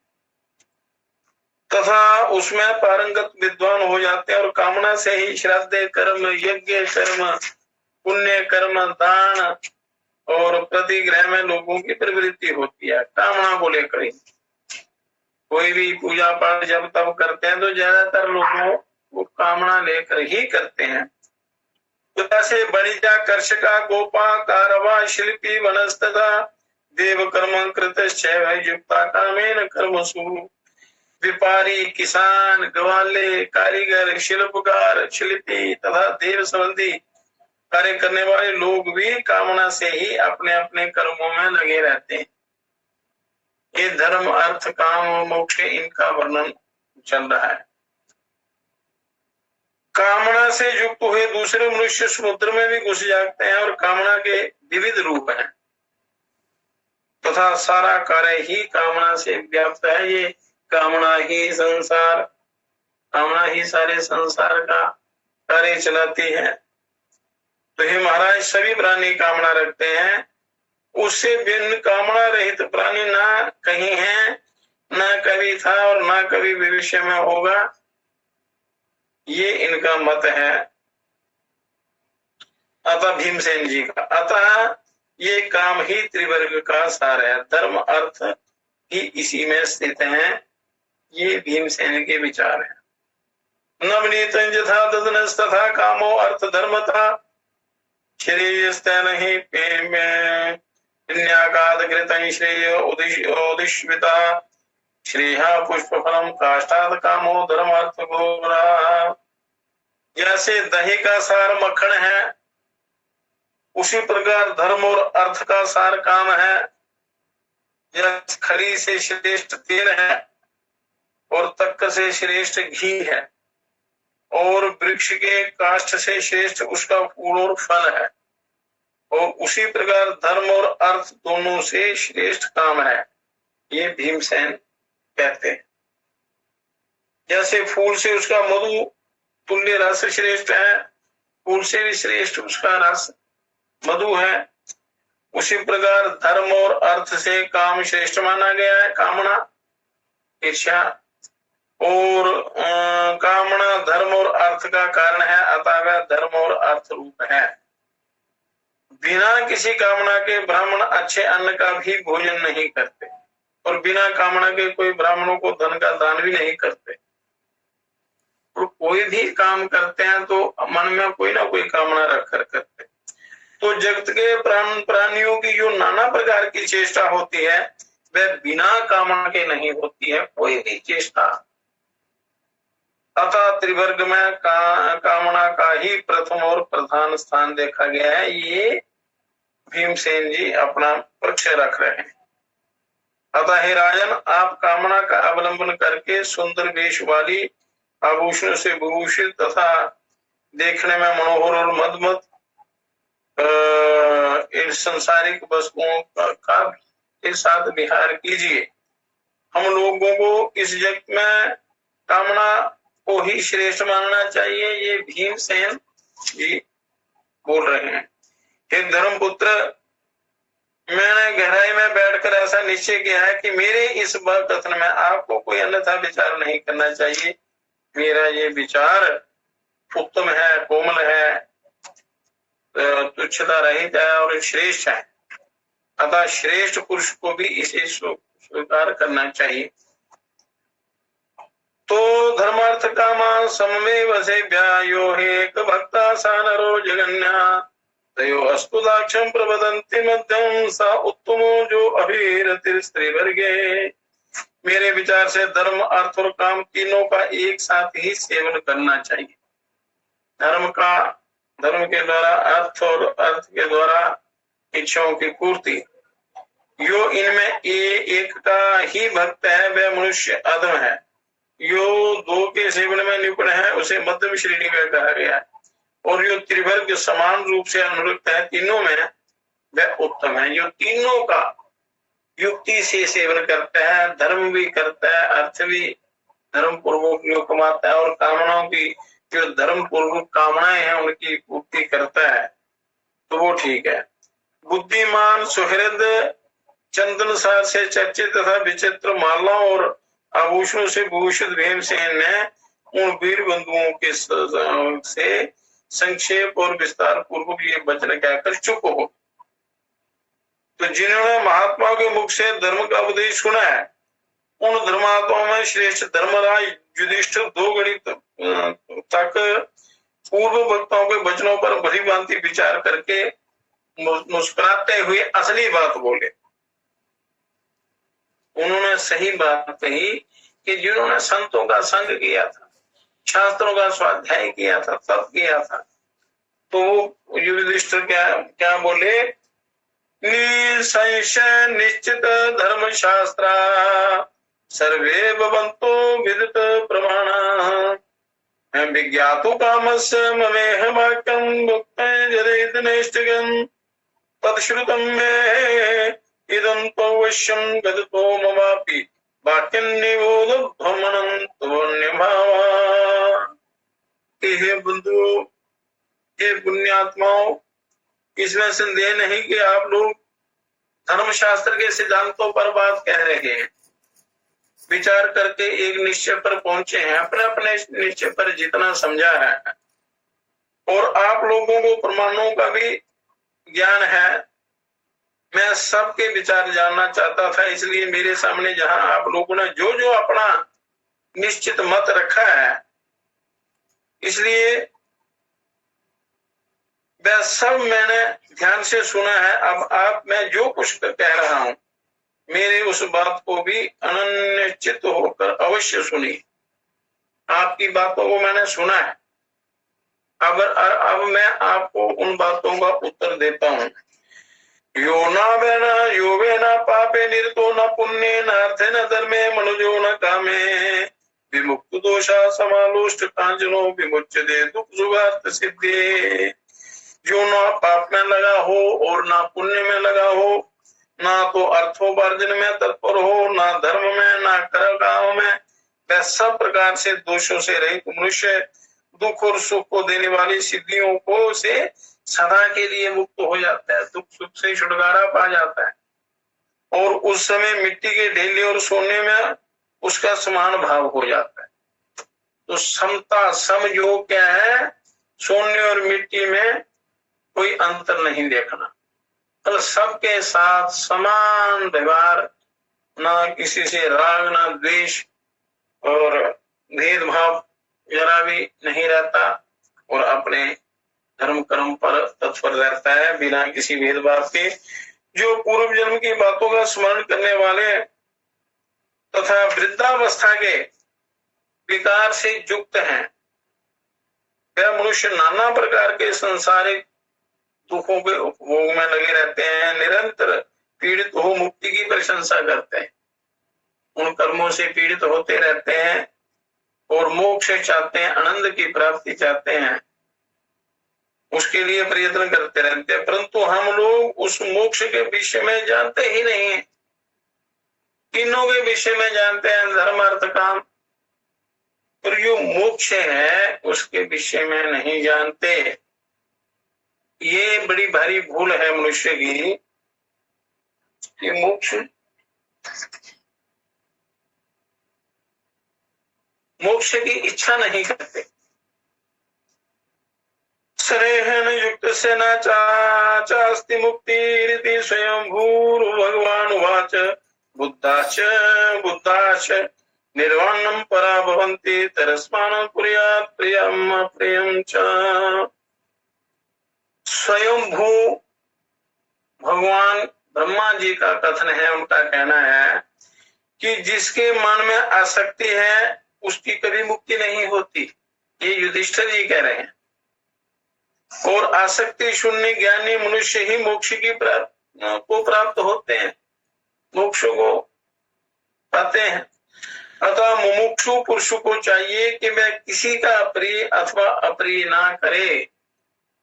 तथा उसमें पारंगत विद्वान हो जाते हैं। और कामना से ही श्राद्ध कर्म, यज्ञ कर्म, पुण्य कर्म, दान और प्रतिग्रह में लोगों की प्रवृत्ति होती है, कामना को लेकर ही। कोई भी पूजा पाठ जब तब करते हैं तो ज्यादातर लोगों वो कामना लेकर ही करते हैं। जैसे बणिजा, कर्षका, गोपा, कारवा, शिल्पी, वनस्तथा देव कर्म कृतश्चैवयुक्ता कामेन कर्मसु। व्यापारी, किसान, ग्वाले, कारीगर, शिल्पकार, शिल्पी तथा देव संबंधी कार्य करने वाले लोग भी कामना से ही अपने अपने कर्मों में लगे रहते हैं। ये धर्म, अर्थ, काम और मोक्ष, इनका वर्णन चल रहा है। कामना से युक्त हुए दूसरे मनुष्य समुद्र में भी घुस जाते हैं और कामना के विविध रूप हैं, तथा सारा कार्य ही कामना से व्याप्त है। ये कामना ही संसार, कामना ही सारे संसार का कार्य चलाती है। तो हे महाराज, सभी प्राणी कामना रखते हैं, उससे भिन्न कामना रहित प्राणी ना कहीं है, ना कभी था और ना कभी भविष्य में होगा, ये इनका मत है। अतः भीमसेन जी का, अतः ये काम ही त्रिवर्ग का सार है, धर्म अर्थ ही इसी में स्थित है, ये भीमसेन के विचार है। नवनीत यथा तथा कामो अर्थ धर्म था, श्रेयस्तेन ही पुण्यागाद श्रेय उदिश्विता, श्रेया पुष्प फलम काष्ठाद कामो धर्म अर्थ गोरा। जैसे दही का सार मक्खन है, उसी प्रकार धर्म और अर्थ का सार काम है। जैसे खरी से श्रेष्ठ तेल है और तक्क से श्रेष्ठ घी है, और वृक्ष के काष्ठ से श्रेष्ठ उसका फूल और फल है, और उसी प्रकार धर्म और अर्थ दोनों से श्रेष्ठ काम है, ये भीमसेन कहते हैं। जैसे फूल से उसका मधु तुल्य रस श्रेष्ठ है, फूल से भी श्रेष्ठ उसका रस मधु है, उसी प्रकार धर्म और अर्थ से काम श्रेष्ठ माना गया है। कामना, ईर्ष्या और कामना धर्म और अर्थ का कारण है, अतः वह धर्म और अर्थ रूप है। बिना किसी कामना के ब्राह्मण अच्छे अन्न का भी भोजन नहीं करते, और बिना कामना के कोई ब्राह्मणों को धन का दान भी नहीं करते। और कोई भी काम करते हैं तो मन में कोई ना कोई कामना रखकर करते। तो जगत के प्राणियों की जो नाना प्रकार की चेष्टा होती है, वह बिना कामना के नहीं होती है, कोई भी चेष्टा। अतः त्रिवर्ग में कामना का ही प्रथम और प्रधान स्थान देखा गया है। ये भीमसेन जी अपना पक्ष रख रहे हैं। अतः हे राजन, आप कामना का अवलंबन करके सुंदर वेश वाली, आभूषण से विभूषित तथा देखने में मनोहर और मदमत इन संसारिक वस्तुओं का के साथ विहार कीजिए। हम लोगों को इस जगत में कामना को ही श्रेष्ठ मानना चाहिए, ये भीमसेन जी बोल रहे हैं। हे धर्मपुत्र, मैंने गहराई में बैठकर ऐसा निश्चय किया है कि मेरे इस कथन में आपको कोई अन्यथा विचार नहीं करना चाहिए। मेरा ये विचार उत्तम है, कोमल है, तुच्छता रहित है और श्रेष्ठ है। अतः श्रेष्ठ पुरुष को भी इसे स्वीकार करना चाहिए। तो धर्मार्थ कामा सममेव सेव्यायो हेक भक्ता सा नरो जगन्या, तयो अस्तु दाक्षम प्रवदन्ति मध्यम सा उत्तमो जो अभिरतिस्त्रिवर्गे। मेरे विचार से धर्म, अर्थ और काम तीनों का एक साथ ही सेवन करना चाहिए। धर्म के द्वारा अर्थ और अर्थ के द्वारा इच्छाओं की पूर्ति। यो इनमें एक का ही भक्त है वह मनुष्य अधम है। यो दो के सेवन में निपुण है उसे मध्यम श्रेणी का कहा गया है। और यो त्रिवर्ग समान रूप से अनुरक्त है तीनों में वह उत्तम है। जो तीनों का युक्ति से सेवन करता है, धर्म भी करता है, अर्थ भी धर्म पूर्वक जो कमाता है और कामनाओं की जो धर्म पूर्वक कामनाएं हैं उनकी पूर्ति करता है, तो वो ठीक है। बुद्धिमान सुहृद चंदन सार से चर्चित तथा विचित्र मालाओं और आभूषणों से भूषित भीमसेन ने उन वीर बंधुओं के से संक्षेप और विस्तार पूर्वक ये वचन कहकर चुप हो। तो जिन्होंने महात्माओं के मुख से धर्म का उपदेश सुना है उन धर्मात्माओं में श्रेष्ठ धर्मराज युधिष्ठिर 2 घड़ी तक पूर्व वक्ताओं के वचनों पर भली भांति विचार करके मुस्कुराते हुए असली बात बोले। उन्होंने सही बात कही कि जिन्होंने संतों का संग किया था, शास्त्रों का स्वाध्याय किया था, तप किया था, तो युधिष्ठिर क्या बोले? निसंशय निश्चित धर्म शास्त्रा सर्वे भवन्तो विदित प्रमाणा विज्ञातु कामस्य ममेह वाक्यं भुक्ते जरेद नैष्टिकं तत्श्रुतं मे इदं पवश्यं गदतो ममापि वाक्यं निबोधध्वमनं निभावा। हे बंधु, हे पुण्यात्माओं, इसमें संदेह नहीं कि आप लोग धर्मशास्त्र के सिद्धांतों पर बात कह रहे हैं, विचार करके एक निश्चय पर पहुंचे हैं, अपने अपने निश्चय पर जितना समझा है, और आप लोगों को प्रमाणों का भी ज्ञान है। मैं सबके विचार जानना चाहता था, इसलिए मेरे सामने जहां आप लोगों ने जो जो अपना निश्चित मत रखा है, इसलिए वह सब मैंने ध्यान से सुना है। अब मैं जो कुछ कह रहा हूं मेरे उस बात को भी अनन्यचित होकर अवश्य सुनिए। आपकी बातों को मैंने सुना है, अब मैं आपको उन बातों का उत्तर देता हूं। यो वेना पापे निरतो न पुण्य न अर्थे न धर्मे मनुजो न कामे विमुक्त दोषा समालोष्ट कांचनो विमुच्यते दुख सुखार्थ सिद्धे। जो ना पाप में लगा हो और ना पुण्य में लगा हो, ना तो अर्थोपार्जन में तत्पर हो, ना धर्म में, ना कर्म में, वह सब प्रकार से दोषों से रहित मनुष्य दुख और सुख को देने वाली सिद्धियों को से सदा के लिए मुक्त हो जाता है, दुख सुख से छुटकारा पा जाता है, और उस समय मिट्टी के ढेले और सोने में उसका समान भाव हो जाता है। तो समता समयोग क्या है? सोने और मिट्टी में कोई अंतर नहीं देखना, तो सबके साथ समान व्यवहार, ना किसी से राग ना द्वेष और भेदभाव जरा भी नहीं रहता, और अपने धर्म कर्म पर तत्पर रहता है बिना किसी भेदभाव के। जो पूर्व जन्म की बातों का स्मरण करने वाले तथा वृद्धावस्था के विकार से युक्त हैं, वह मनुष्य नाना प्रकार के सांसारिक दुखों के उपभोग में लगे रहते हैं, निरंतर पीड़ित हो मुक्ति की प्रशंसा करते हैं, उन कर्मों से पीड़ित होते रहते हैं और मोक्ष चाहते हैं, आनंद की प्राप्ति चाहते हैं, उसके लिए प्रयत्न करते रहते हैं, परंतु हम लोग उस मोक्ष के विषय में जानते ही नहीं है। तीनों के विषय में जानते हैं, धर्म अर्थ काम, पर जो मोक्ष है उसके विषय में नहीं जानते। ये बड़ी भारी भूल है मनुष्य की कि मोक्ष की इच्छा नहीं करते। सरेहन युक्त से न चास्ति मुक्ति स्वयं भूर भगवान उवाच बुद्धाच निर्वाणम परा भवन्ति तरस्मानं कुर्यात् प्रियम प्रियम च। स्वयंभू भगवान ब्रह्मा जी का कथन है, उनका कहना है कि जिसके मन में आसक्ति है उसकी कभी मुक्ति नहीं होती। ये युधिष्ठिर जी कह रहे हैं। और आसक्ति शून्य ज्ञानी मनुष्य ही मोक्ष की को प्राप्त होते हैं, मोक्ष को पाते हैं। अतः मुमुक्षु पुरुष को चाहिए कि वह किसी का प्रिय अथवा अप्रिय ना करे,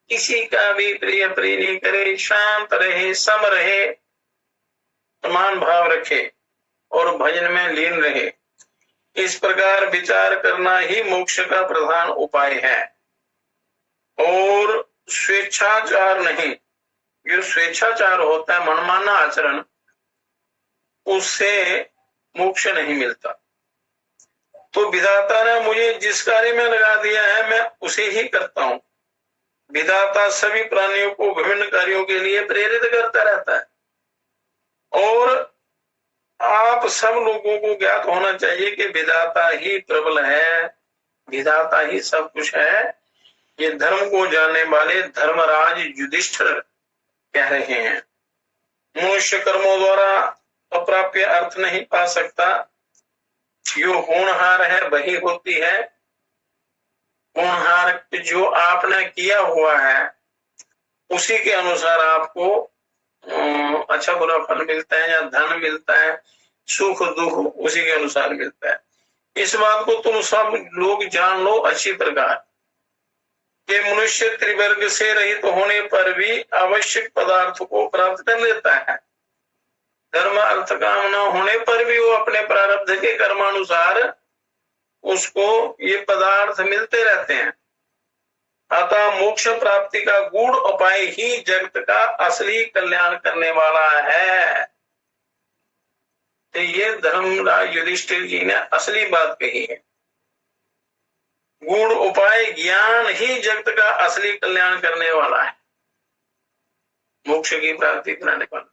किसी का भी प्रिय प्रिय नहीं करे, शांत रहे, सम रहे, समान भाव रखे और भजन में लीन रहे। इस प्रकार विचार करना ही मोक्ष का प्रधान उपाय है और स्वेच्छाचार नहीं। जो स्वेच्छाचार होता है, मनमाना आचरण, उससे मोक्ष नहीं मिलता। तो विधाता ने मुझे जिस कार्य में लगा दिया है मैं उसे ही करता हूं। विधाता सभी प्राणियों को विभिन्न कार्यों के लिए प्रेरित करता रहता है और आप सब लोगों को ज्ञात होना चाहिए कि विधाता ही प्रबल है, विधाता ही सब कुछ है। ये धर्म को जानने वाले धर्मराज युधिष्ठिर कह रहे हैं। मनुष्य कर्मों द्वारा अप्राप्य अर्थ नहीं पा सकता। जो होनहार है वही होती है। होनहार जो आपने किया हुआ है उसी के अनुसार आपको अच्छा बुरा फल मिलता है या धन मिलता है, सुख दुख उसी के अनुसार मिलता है। इस बात को तुम सब लोग जान लो अच्छी प्रकार कि मनुष्य त्रिवर्ग से रहित होने पर भी आवश्यक पदार्थ को प्राप्त कर लेता है। धर्म अर्थ काम न होने पर भी वो अपने प्रारब्ध के कर्मानुसार उसको ये पदार्थ मिलते रहते हैं। अतः मोक्ष प्राप्ति का गूढ़ उपाय ही जगत का असली कल्याण करने वाला है। तो ये धर्मराज युधिष्ठिर जी ने असली बात कही है। गूढ़ उपाय ज्ञान ही जगत का असली कल्याण करने वाला है, मोक्ष की प्राप्ति कराने वाला।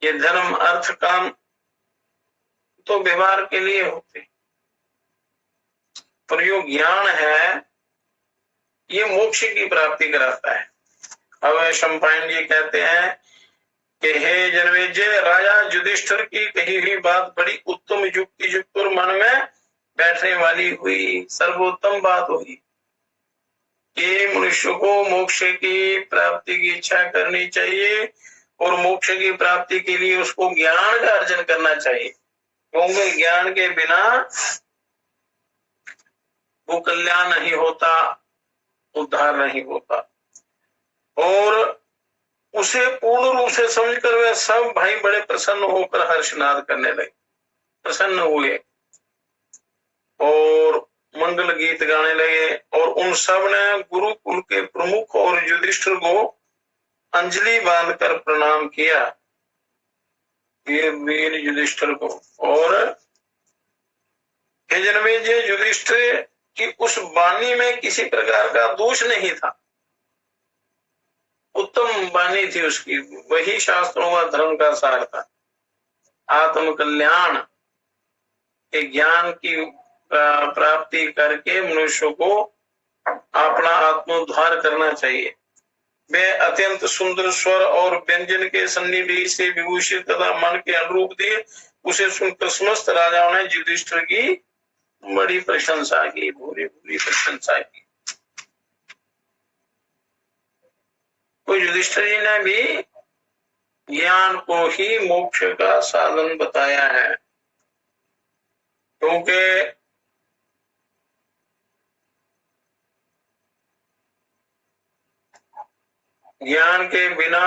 ये धर्म अर्थ काम तो व्यवहार के लिए होते, पर जो ज्ञान है ये मोक्ष की प्राप्ति कराता है। अब शंपायन जी कहते हैं कि हे जनमेजय, राजा युधिष्ठिर की कही हुई बात बड़ी उत्तम युक्ति युक्त और मन में बैठने वाली हुई, सर्वोत्तम बात हुई कि मनुष्य को मोक्ष की प्राप्ति की इच्छा करनी चाहिए और मोक्ष की प्राप्ति के लिए उसको ज्ञान का अर्जन करना चाहिए, क्योंकि ज्ञान के बिना वो कल्याण नहीं होता, उद्धार नहीं होता। और उसे पूर्ण रूप से समझकर वे सब भाई बड़े प्रसन्न होकर हर्षनाद करने लगे, प्रसन्न हुए और मंगल गीत गाने लगे। और उन सब ने गुरुकुल के प्रमुख और युधिष्ठिर को अंजलि बांधकर प्रणाम किया, ये वीर युधिष्ठिर को। और जनमेजय, युधिष्ठिर की उस वाणी में किसी प्रकार का दोष नहीं था, उत्तम वाणी थी उसकी, वही शास्त्रों का धर्म का सार था। आत्म कल्याण के ज्ञान की प्राप्ति करके मनुष्य को अपना आत्मोद्धार करना चाहिए। वे अत्यंत सुंदर स्वर और व्यंजन के सन्निवेश से विभूषित तथा मन के अनुरूप दिए। उसे सुनकर समस्त राजाओं ने युधिष्ठिर की बड़ी प्रशंसा की, पूरी पूरी प्रशंसा की। तो युधिष्ठिर जी ने भी ज्ञान को ही मोक्ष का साधन बताया है, क्योंकि ज्ञान के बिना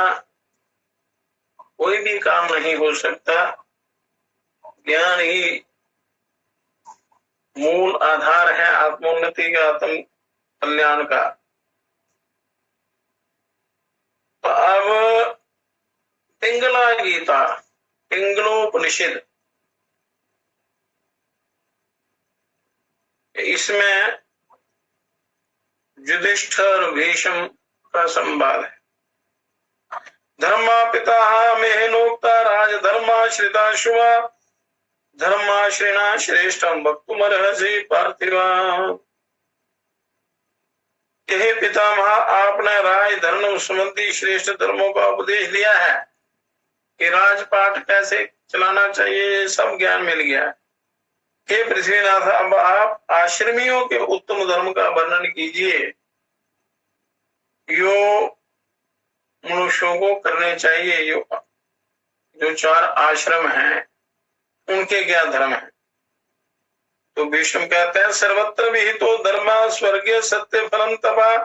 कोई भी काम नहीं हो सकता। ज्ञान ही मूल आधार है आत्मोन्नति का, आत्म कल्याण का। तो अब पिंगला गीता, पिंगलोपनिषद, इसमें युधिष्ठिर भीष्म का संवाद है। धर्मा पिता मेहनोक्ता राजधर्माश्रिता शुभा धर्माश्रिणा श्रेष्ठम वक्तुमर्हसि पार्थिवा। हे पितामह, आपने राज धर्म संबंधी श्रेष्ठ धर्मों का उपदेश दिया है कि राजपाट कैसे चलाना चाहिए, सब ज्ञान मिल गया। हे पृथ्वीनाथ, अब आप आश्रमियों के उत्तम धर्म का वर्णन कीजिए। यो मनुष्यों को करने चाहिए। जो 4 आश्रम हैं उनके क्या धर्म है। तो भीष्म कहते हैं सर्वत्र विहितो धर्म स्वर्गीय सत्य फलम तपा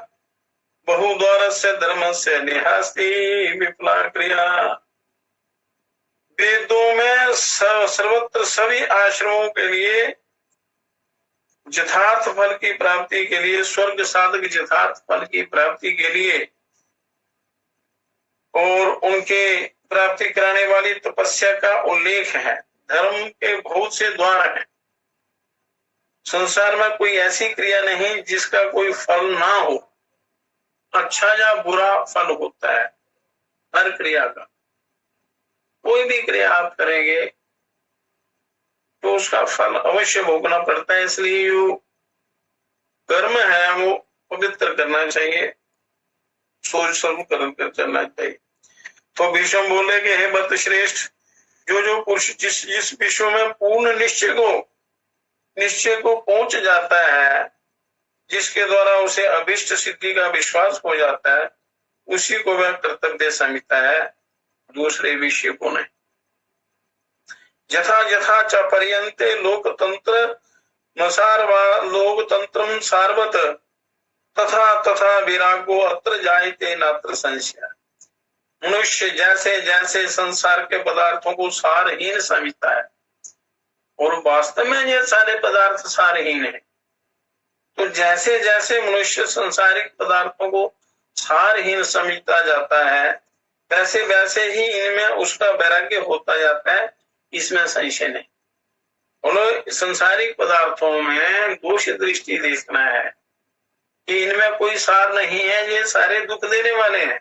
बहुद्वार से धर्म से निहास्ति विफला क्रिया। वेदों में सर्वत्र सभी आश्रमों के लिए यथार्थ फल की प्राप्ति के लिए, स्वर्ग साधक यथार्थ फल की प्राप्ति के लिए और उनके प्राप्ति कराने वाली तपस्या का उल्लेख है। धर्म के बहुत से द्वार हैं। संसार में कोई ऐसी क्रिया नहीं जिसका कोई फल ना हो। अच्छा या बुरा फल होता है हर क्रिया का। कोई भी क्रिया आप करेंगे तो उसका फल अवश्य भोगना पड़ता है। इसलिए जो कर्म है वो पवित्र करना चाहिए, सोच समझ कर चलना चाहिए। तो भीष्म बोले कि हे भक्त श्रेष्ठ, जो पुरुष जिस विश्व में पूर्ण निश्चय को पहुंच जाता है, जिसके द्वारा उसे अभिष्ट सिद्धि का विश्वास हो जाता है, उसी को वह कर्तव्य समझता है, दूसरे विषय को नहीं। यथा यथा च पर्यन्ते लोकतंत्र लोकतंत्रम सार्वत तथा तथा विरागो अत्र जायते नात्र संशय। मनुष्य जैसे जैसे संसार के पदार्थों को सारहीन समझता है, और वास्तव में ये सारे पदार्थ सारहीन है, तो जैसे जैसे मनुष्य सांसारिक पदार्थों को सारहीन समझता जाता है, वैसे वैसे ही इनमें उसका वैराग्य होता जाता है। इसमें संशय नहीं। उन्हें संसारिक पदार्थों में दोष दृष्टि देखना है कि इनमें कोई सार नहीं है, ये सारे दुख देने वाले हैं।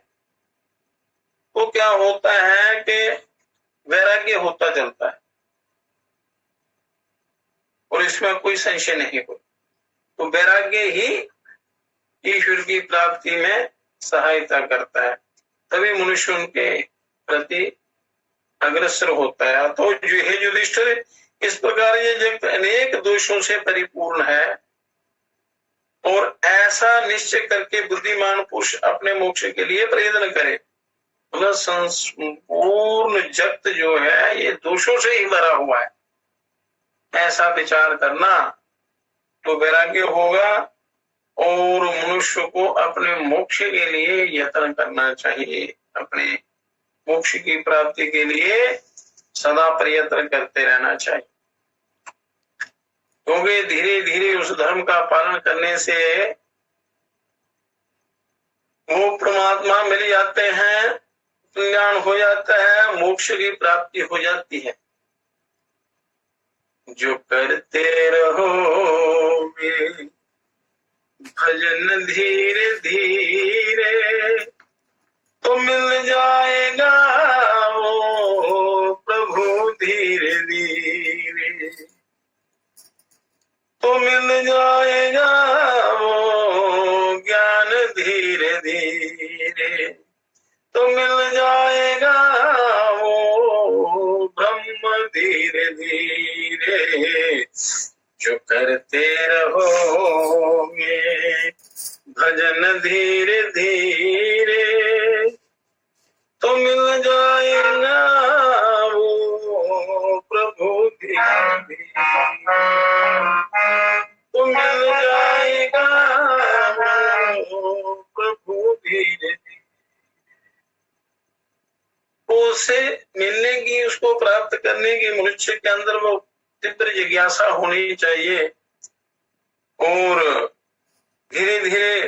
तो क्या होता है कि वैराग्य होता चलता है और इसमें कोई संशय नहीं हो। तो वैराग्य ही ईश्वर की प्राप्ति में सहायता करता है, तभी मनुष्य उनके प्रति अग्रसर होता है। तो हे युधिष्ठिर, इस प्रकार ये जगत अनेक दोषों से परिपूर्ण है, और ऐसा निश्चय करके बुद्धिमान पुरुष अपने मोक्ष के लिए प्रयत्न करे। मतलब संपूर्ण जगत जो है ये दोषों से ही भरा हुआ है, ऐसा विचार करना तो वैराग्य होगा, और मनुष्य को अपने मोक्ष के लिए यत्न करना चाहिए। अपने मोक्ष की प्राप्ति के लिए सदा प्रयत्न करते रहना चाहिए, क्योंकि धीरे धीरे उस धर्म का पालन करने से वो परमात्मा मिल जाते हैं, कल्याण हो जाता है, मोक्ष की प्राप्ति हो जाती है। जो करते रहोगे भजन धीरे धीरे तो मिल जाएगा वो प्रभु धीरे धीरे, तो मिल जाएगा वो ज्ञान धीरे धीरे, तो मिल जाएगा वो ब्रह्म धीरे धीरे। जो करते रहोगे भजन धीरे धीरे तो मिल जाएगा वो प्रभु धीरे धीरे, तो मिल जाएगा वो प्रभु धीरे धीरे। उसे मिलने की, उसको प्राप्त करने की मनुष्य के अंदर वो तीव्र जिज्ञासा होनी चाहिए, और धीरे धीरे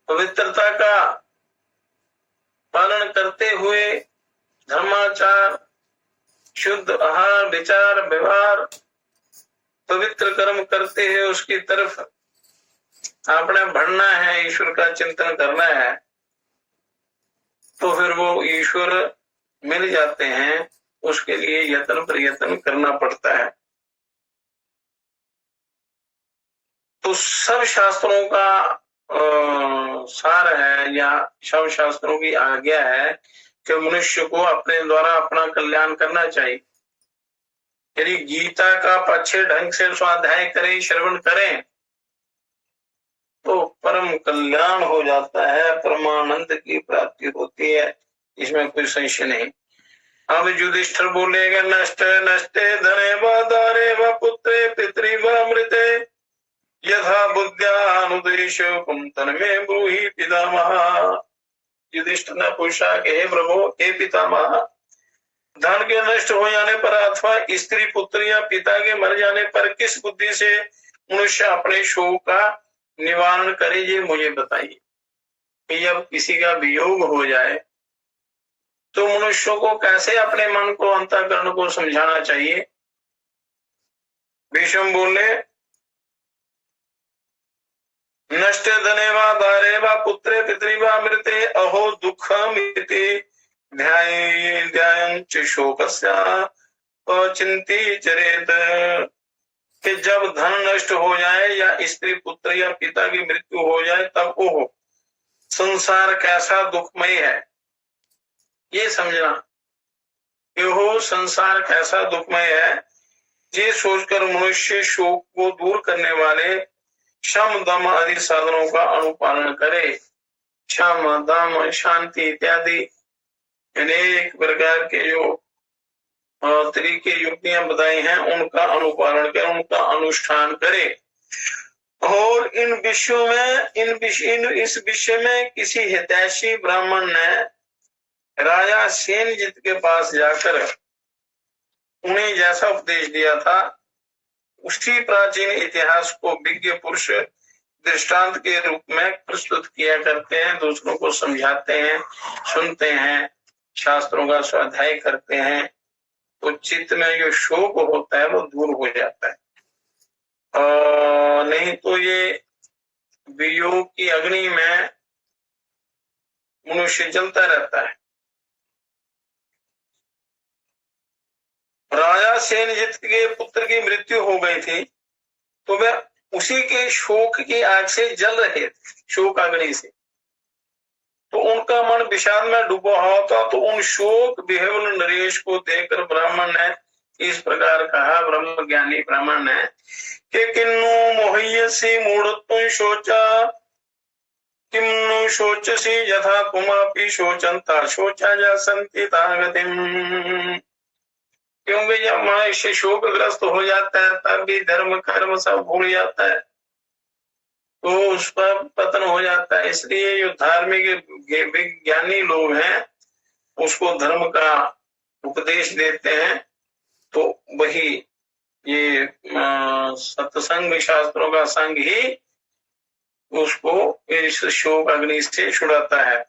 पवित्रता का पालन करते हुए धर्माचार, शुद्ध आहार विचार व्यवहार, पवित्र कर्म करते हुए उसकी तरफ आपने बढ़ना है, ईश्वर का चिंतन करना है, तो फिर वो ईश्वर मिल जाते हैं। उसके लिए यत्न प्रयत्न करना पड़ता है। तो सब शास्त्रों का सार है, या सब शास्त्रों की आज्ञा है कि मनुष्य को अपने द्वारा अपना कल्याण करना चाहिए। यदि गीता का अच्छे ढंग से स्वाध्याय करें, श्रवण करें, तो परम कल्याण हो जाता है, परमानंद की प्राप्ति होती है, इसमें कोई संशय नहीं। अब युधिष्ठिर बोलेगा नष्टे नष्टे धने व दारे व पुत्रे पितृ व मृते यथा बुद्ध्यानुदेश कुंतन में ब्रूहि पितामह। युधिष्ठिर ने पूछा कि हे प्रभु, हे पितामह, धन के नष्ट हो जाने पर अथवा स्त्री पुत्र या पिता के मर जाने पर किस बुद्धि से मनुष्य अपने शोक का निवारण करे, ये मुझे बताइए। कि जब किसी का वियोग हो जाए तो मनुष्यों को कैसे अपने मन को, अंतःकरण को समझाना चाहिए। भीष्म बोले नष्टे धने वा दारे वा पुत्रे पितृ वा मृते अहो दुःखमिति ध्यायञ्च शोकस्य अचिंती चरेत। कि जब धन नष्ट हो जाए या स्त्री पुत्र या पिता की मृत्यु हो जाए तब ओहो संसार कैसा दुखमय है, ये समझना। यो संसार कैसा दुखमय है, ये सोचकर मनुष्य शोक को दूर करने वाले शम दम आदि साधनों का अनुपालन करे। शम दम शांति इत्यादि अनेक प्रकार के जो तरीके युक्तियां बताई हैं उनका अनुपालन करे, उनका अनुष्ठान करे। और इन विषयों में इस विषय में किसी हितैषी ब्राह्मण ने राजा सेनजित के पास जाकर उन्हें जैसा उपदेश दिया था उसी प्राचीन इतिहास को विज्ञ पुरुष दृष्टांत के रूप में प्रस्तुत किया करते हैं, दूसरों को समझाते हैं, सुनते हैं, शास्त्रों का स्वाध्याय करते हैं, तो चित्त में जो शोक होता है वो दूर हो जाता है। नहीं तो ये वियोग की अग्नि में मनुष्य जलता रहता है। राजा सेनजित के पुत्र की मृत्यु हो गई थी तो वह उसी के शोक की आग से जल रहे थे, शोक अग्नि से। तो उनका मन विषाद में डूबा हुआ था। तो उन शोक विह्वल नरेश को देखकर ब्राह्मण ने इस प्रकार कहा, ब्रह्म ज्ञानी ब्राह्मण ने, कि किन्नु मोहयसी मूढ़त्व शोचा किन्नु शोचसी यथा तुमापि शोचंता शोचा जा संति तागतिम। क्योंकि जब मनुष्य शोकग्रस्त हो जाता है तब भी धर्म कर्म सब भूल जाता है, तो उस पर पतन हो जाता है। इसलिए जो धार्मिक विज्ञानी लोग हैं उसको धर्म का उपदेश देते हैं, तो वही ये सत्संग शास्त्रों का संग ही उसको इस शोक अग्नि से छुड़ाता है।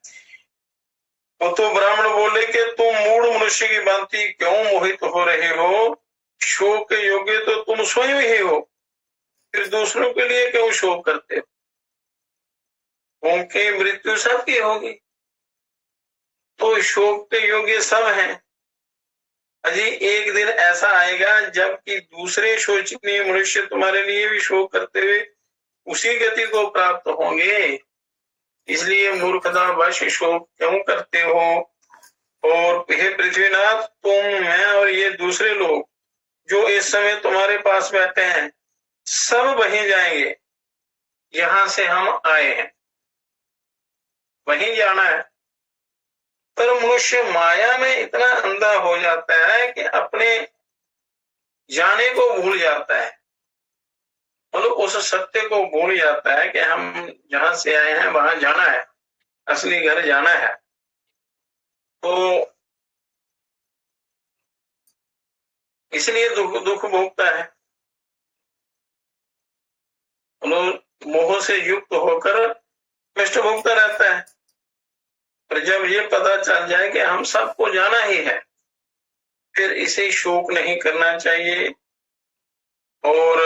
तो ब्राह्मण बोले कि तुम मूढ़ मनुष्य की भांति क्यों मोहित हो रहे हो, शोक के योग्य तो तुम स्वयं ही हो, फिर दूसरों के लिए क्यों शोक करते हो। उनकी मृत्यु सबकी होगी, तो शोक के योग्य सब हैं। अजी एक दिन ऐसा आएगा जबकि दूसरे शोचनीय मनुष्य तुम्हारे लिए भी शोक करते हुए उसी गति को प्राप्त होंगे। इसलिए मूर्खता वश शोक क्यों करते हो। और हे पृथ्वीनाथ, तुम, मैं और ये दूसरे लोग जो इस समय तुम्हारे पास बैठे हैं सब वहीं जाएंगे, यहां से हम आए हैं, वहीं जाना है। पर मनुष्य माया में इतना अंधा हो जाता है कि अपने जाने को भूल जाता है, मतलब उस सत्य को भूल जाता है कि हम जहां से आए हैं वहां जाना है, असली घर जाना है। तो इसलिए दुख भोगता है, मोह से युक्त होकर कष्ट भोगता रहता है। पर जब ये पता चल जाए कि हम सबको जाना ही है, फिर इसे शोक नहीं करना चाहिए। और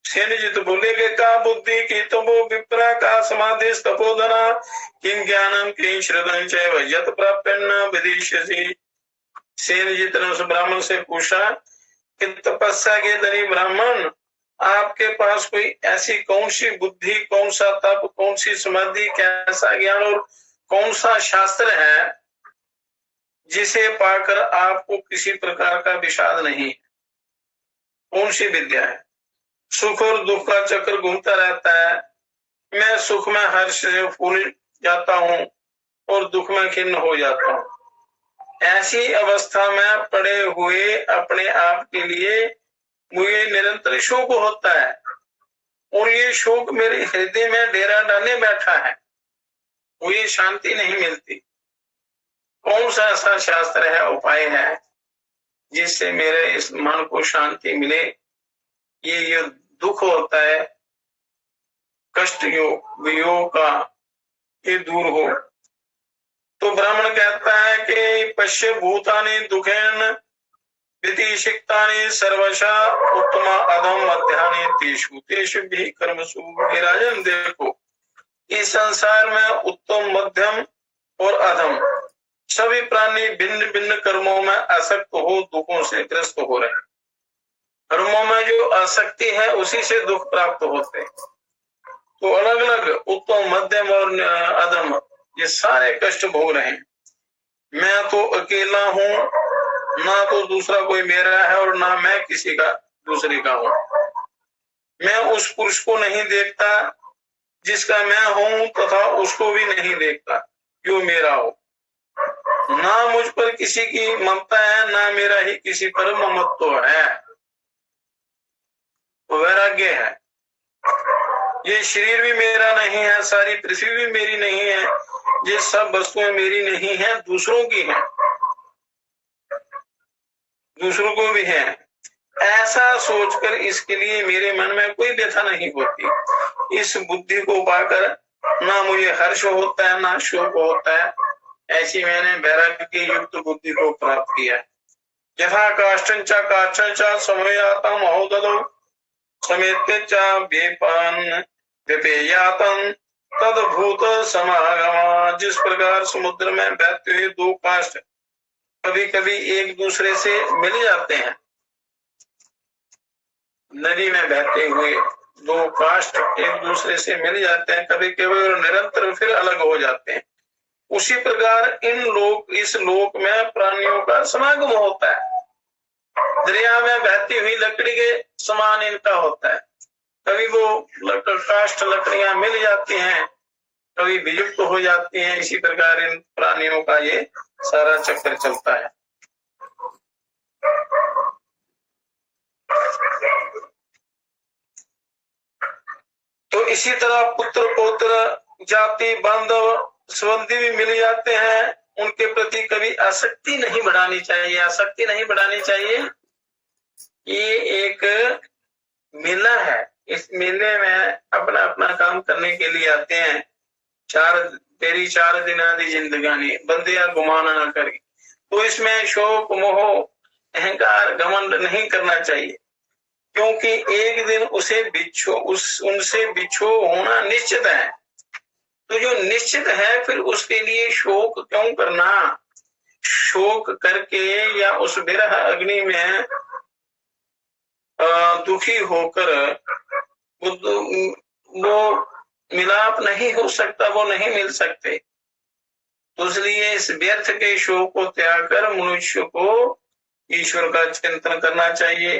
सेनजित बोले कि का बुद्धि की तमो विप्रा का समाधि तपोधना किं ज्ञानम किं श्रद्धं चैव यत् प्राप्यन्न विदिष्यसि। सेनजित ने उस ब्राह्मण से पूछा कि तपस्या के धनी ब्राह्मण, आपके पास कोई ऐसी कौन सी बुद्धि, कौन सा तप, कौन सी समाधि, कैसा ज्ञान और कौन सा शास्त्र है जिसे पाकर आपको किसी प्रकार का विषाद नहीं। कौन सी विद्या है? सुख और दुख का चक्र घूमता रहता है। मैं सुख में हर्ष से फूल जाता हूँ और दुख में खिन्न हो जाता हूँ। ऐसी अवस्था में पड़े हुए अपने आप के लिए मुझे निरंतर शोक होता है और ये शोक मेरे हृदय में डेरा डाले बैठा है। मुझे शांति नहीं मिलती। कौन सा ऐसा शास्त्र है, उपाय है जिससे मेरे इस मन को शांति मिले? ये दुख होता है, कष्ट योग वियोग का, ये दूर हो। तो ब्राह्मण कहता है कि पश्य भूतानि दुखेन वितिशिक्तानि सर्वशा उत्तमा अधम मध्यानि तेषु तेषु भी कर्मसु। राजन देखो, इस संसार में उत्तम, मध्यम और अधम सभी प्राणी भिन्न भिन्न कर्मों में आसक्त हो दुखों से ग्रस्त हो रहे हैं। कर्मों में जो आसक्ति है उसी से दुख प्राप्त होते हैं। तो अलग अलग उत्तम, मध्यम और अधम ये सारे कष्ट भोग रहे हैं। मैं तो अकेला हूँ, ना तो दूसरा कोई मेरा है और ना मैं किसी का दूसरे का हूँ। मैं उस पुरुष को नहीं देखता जिसका मैं हूँ तथा उसको भी नहीं देखता जो मेरा हो। ना मुझ पर किसी की ममता है, ना मेरा ही किसी पर ममत्व है। वैराग्य है। ये शरीर भी मेरा नहीं है, सारी पृथ्वी भी मेरी नहीं है, ये सब वस्तुएं मेरी नहीं है, दूसरों की है, दूसरों को भी है। ऐसा सोचकर इसके लिए मेरे मन में कोई व्यथा नहीं होती। इस बुद्धि को पाकर ना मुझे हर्ष होता है ना शोक होता है। ऐसी मैंने वैराग्य की युक्त बुद्धि को प्राप्त किया। यथा काष्ठंचा काष्ठंचा समयाता महोदधौ समेत्य वेपान विपेयातन तद्भूत समागमा। जिस प्रकार समुद्र में बहते हुए दो काष्ठ कभी कभी एक दूसरे से मिल जाते हैं, नदी में बहते हुए दो काष्ठ एक दूसरे से मिल जाते हैं कभी कभी और निरंतर फिर अलग हो जाते हैं, उसी प्रकार इस लोक में प्राणियों का समागम होता है। दरिया में बहती हुई लकड़ी के समान इनका होता है। कभी वो काष्ठ लकड़ियां मिल जाती हैं, कभी वियुक्त हो जाती हैं। इसी प्रकार इन प्राणियों का ये सारा चक्कर चलता है। तो इसी तरह पुत्र पौत्र जाति बांधव संबंधी भी मिल जाते हैं, उनके प्रति कभी आसक्ति नहीं बढ़ानी चाहिए। आसक्ति नहीं बढ़ानी चाहिए। ये एक मेला है, इस मेले में अपना अपना काम करने के लिए आते हैं। तेरी 4 दिन आदि जिंदगानी बंदिया गुमान न करी। तो इसमें शोक मोह अहंकार घमंड नहीं करना चाहिए, क्योंकि एक दिन उनसे बिछो होना निश्चित है। तो जो निश्चित है फिर उसके लिए शोक क्यों करना? शोक करके या उस विरह अग्नि में दुखी होकर वो मिलाप नहीं हो सकता, वो नहीं मिल सकते। तो इसलिए इस व्यर्थ के शोक को त्याग कर मनुष्य को ईश्वर का चिंतन करना चाहिए।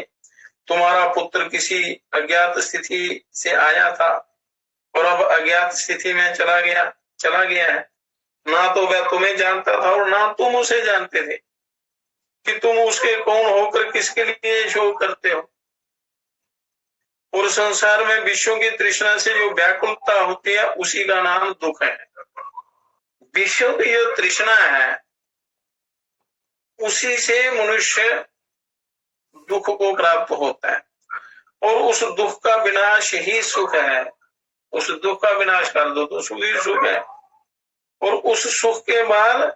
तुम्हारा पुत्र किसी अज्ञात स्थिति से आया था और अब अज्ञात स्थिति में चला गया है। ना तो वह तुम्हें जानता था और ना तुम उसे जानते थे कि तुम उसके कौन होकर किसके लिए शोक करते हो। और संसार में विषयों की तृष्णा से जो व्याकुलता होती है उसी का नाम दुख है। विषयों की जो तृष्णा है उसी से मनुष्य दुख को प्राप्त होता है और उस दुख का विनाश ही सुख है। उस दुख का विनाश कर दो तो सुख ही सुख है। और उस सुख के बाद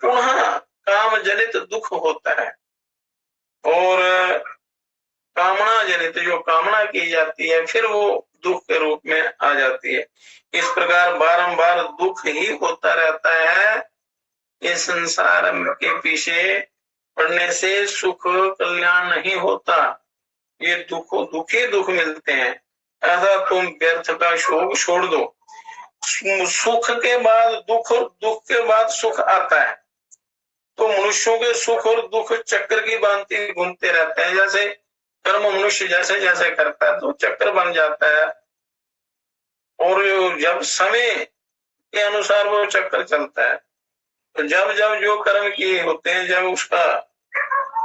पुनः काम जनित दुख होता है और कामना जनित जो कामना की जाती है फिर वो दुख के रूप में आ जाती है। इस प्रकार बारंबार दुख ही होता रहता है। इस संसार के पीछे पड़ने से सुख कल्याण नहीं होता, ये दुखी दुख मिलते हैं। ऐसा तुम व्यर्थ का शोक छोड़ दो। सुख के बाद दुख और दुख के बाद सुख आता है। तो मनुष्यों के सुख और दुख चक्कर की भांति घूमते रहते हैं। जैसे कर्म मनुष्य जैसे जैसे करता है तो चक्र बन जाता है, और जब समय के अनुसार वो चक्र चलता है, तो जब जब जो कर्म किए होते हैं, जब उसका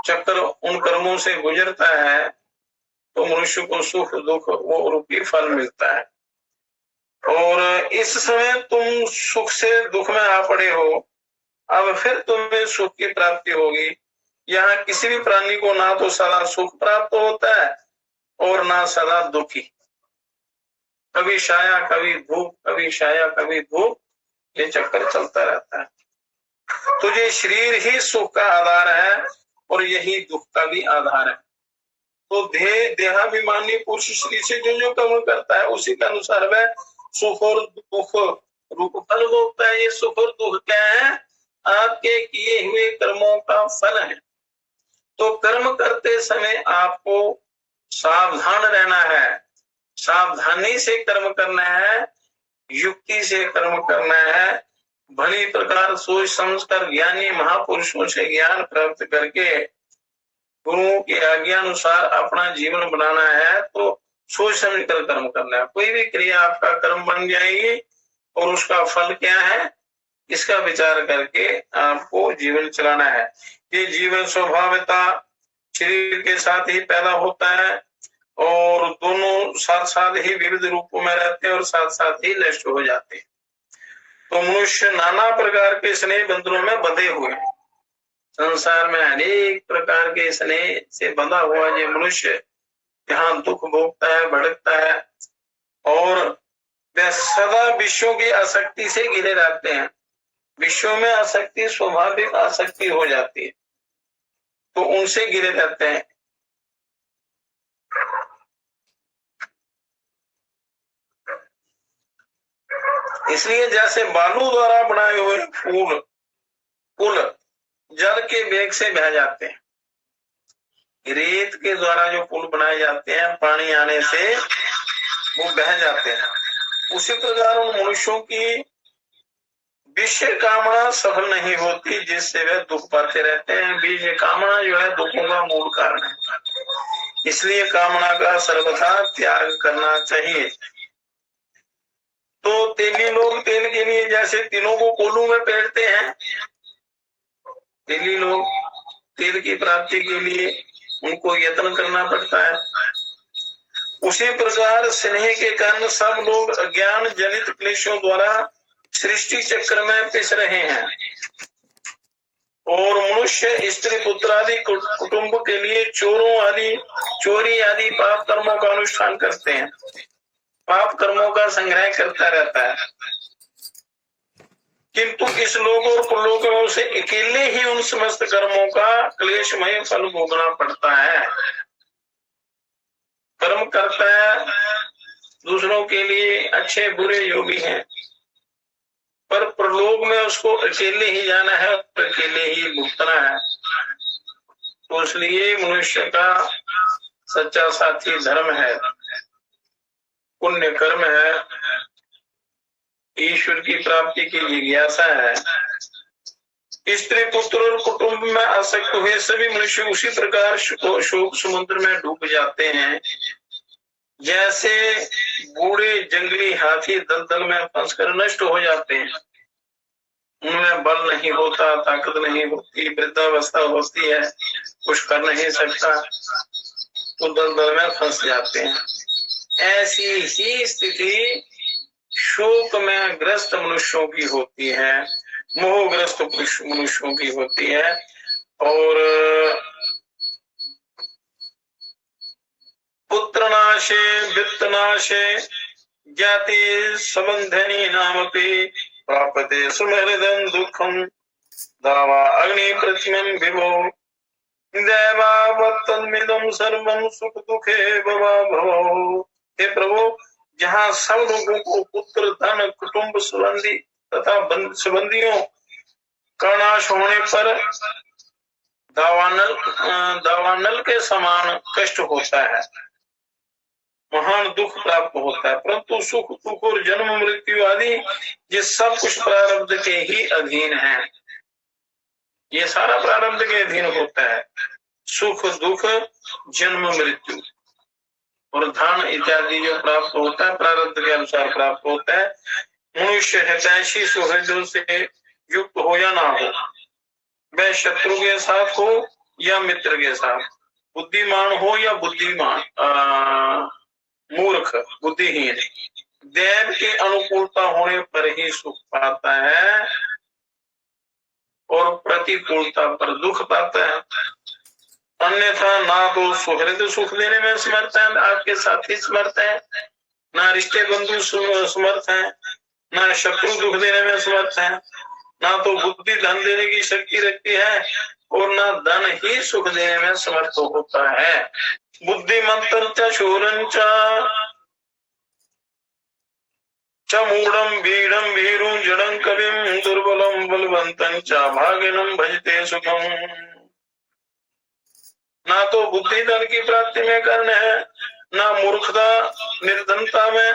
चक्र उन कर्मों से गुजरता है, तो मनुष्य को सुख दुख वो रूपी फल मिलता है। और इस समय तुम सुख से दुख में आ पड़े हो, अब फिर तुम्हें सुख की प्राप्ति होगी। यहाँ किसी भी प्राणी को ना तो सदा सुख प्राप्त होता है और ना सदा दुखी, कभी छाया कभी धूप, कभी छाया कभी धूप, ये चक्कर चलता रहता है। तुझे शरीर ही सुख का आधार है और यही दुख का भी आधार है। तो देहाभिमानी पुरुष शरीर से जो जो कर्म करता है उसी के अनुसार वह सुख और दुख रूप फल भोगता है। ये सुख और दुख क्या है? आपके किए हुए कर्मों का फल है। तो कर्म करते समय आपको सावधान रहना है, सावधानी से कर्म करना है, युक्ति से कर्म करना है, भली प्रकार सोच समझकर ज्ञानी महापुरुषों से ज्ञान प्राप्त करके गुरुओं की आज्ञा अनुसार अपना जीवन बनाना है। तो सोच समझकर कर्म करना है। कोई भी क्रिया आपका कर्म बन जाएगी और उसका फल क्या है इसका विचार करके आपको जीवन चलाना है। ये जीवन स्वभावता शरीर के साथ ही पैदा होता है और दोनों साथ साथ ही विविध रूपों में रहते हैं और साथ साथ ही नष्ट हो जाते हैं। तो मनुष्य नाना प्रकार के स्नेह बंधनों में बंधे हुए हैं। संसार में अनेक प्रकार के स्नेह से बंधा हुआ ये मनुष्य यहाँ दुख भोगता है, भड़कता है और वे सदा विषयों की आसक्ति से घिरे रहते हैं। विषयों में आसक्ति स्वाभाविक आसक्ति हो जाती है, तो उनसे घिरे रहते हैं। इसलिए जैसे बालू द्वारा बनाए हुए पुल जल के वेग से बह जाते हैं, रेत के द्वारा जो पुल बनाए जाते हैं पानी आने से वो बह जाते हैं, उसी प्रकार उन मनुष्यों की विषय कामना सफल नहीं होती जिससे वे दुख पाते रहते हैं। विषय कामना जो है दुखों का मूल कारण है, इसलिए कामना का सर्वथा त्याग करना चाहिए। तो तेली लोग तेल के लिए जैसे तिलों को कोलू में पहनते हैं, तेली लोग तेल की प्राप्ति के लिए उनको यत्न करना पड़ता है। उसी प्रकार स्नेह के कारण सब लोग अज्ञान जनित क्लेशों द्वारा सृष्टि चक्र में पिस रहे हैं और मनुष्य स्त्री पुत्र आदि कुटुंब के लिए चोरी आदि पाप कर्मों का अनुष्ठान करते हैं, पाप कर्मों का संग्रह करता रहता है। किंतु इस लोक और परलोकों से अकेले ही उन समस्त कर्मों का क्लेशमय फल भोगना पड़ता है। कर्म करता है दूसरों के लिए, अच्छे बुरे जो भी हैं, पर प्रलोक में उसको अकेले ही जाना है और अकेले ही भुगतना है। तो इसलिए मनुष्य का सच्चा साथी धर्म है, पुण्य कर्म है, ईश्वर की प्राप्ति की जिज्ञासा है। स्त्री पुत्र और कुटुंब में आसक्त हुए सभी मनुष्य उसी प्रकार शोक समुद्र में डूब जाते हैं जैसे बूढ़े जंगली हाथी दलदल में फंसकर नष्ट हो जाते हैं। उनमें बल नहीं होता, ताकत नहीं होती, वृद्धावस्था होती है, कुछ कर नहीं सकता, तो दलदल में फंस जाते हैं। ऐसी ही स्थिति शोक में ग्रस्त मनुष्यों की होती है, मोहग्रस्त मनुष्यों की होती है। और पुत्र नाशे वित्त नाशे ज्ञाति संबंधनी नामपि प्राप्यते सुमृदं दुःखं दावा अग्नि प्रतिमं विभो दैवावत्तमिदं सर्वं सुख दुखे भवो। हे प्रभु, जहाँ सब लोगों को पुत्र धन कुटुंब संबंधी तथा संबंधियों का नाश होने पर दावानल के समान कष्ट होता है, महान दुख प्राप्त होता है। परंतु सुख दुख और जन्म मृत्यु आदि ये सब कुछ प्रारब्ध के ही अधीन है, ये सारा प्रारब्ध के अधीन होता है। सुख दुख जन्म मृत्यु और धन इत्यादि जो प्राप्त होता है प्रारब्ध के अनुसार प्राप्त होता है। मनुष्य हितैषी सुहृदों से युक्त हो या ना हो, वह शत्रु के साथ हो या मित्र के साथ, बुद्धिमान हो या बुद्धिमान मूर्ख बुद्धिहीन, देव की अनुकूलता होने पर ही सुख पाता है और प्रतिकूलता पर दुख पाता है। अन्यथा ना तो सुहृद सुख देने में समर्थ है, आपके साथी समर्थ है, ना रिश्ते बंधु समर्थ है, ना शत्रु दुख देने में समर्थ है, ना तो बुद्धि धन देने की शक्ति रखती है और ना धन ही सुख देने में समर्थ होता है। बुद्धिमंतं शूरं च मूढ़ं भीड़ं भीरुं जड़ं कविं दुर्बलं बलवन्तं च भागिनं भजते सुखम। ना तो बुद्धि धन की प्राप्ति में करना है, ना मूर्खता निर्धनता में।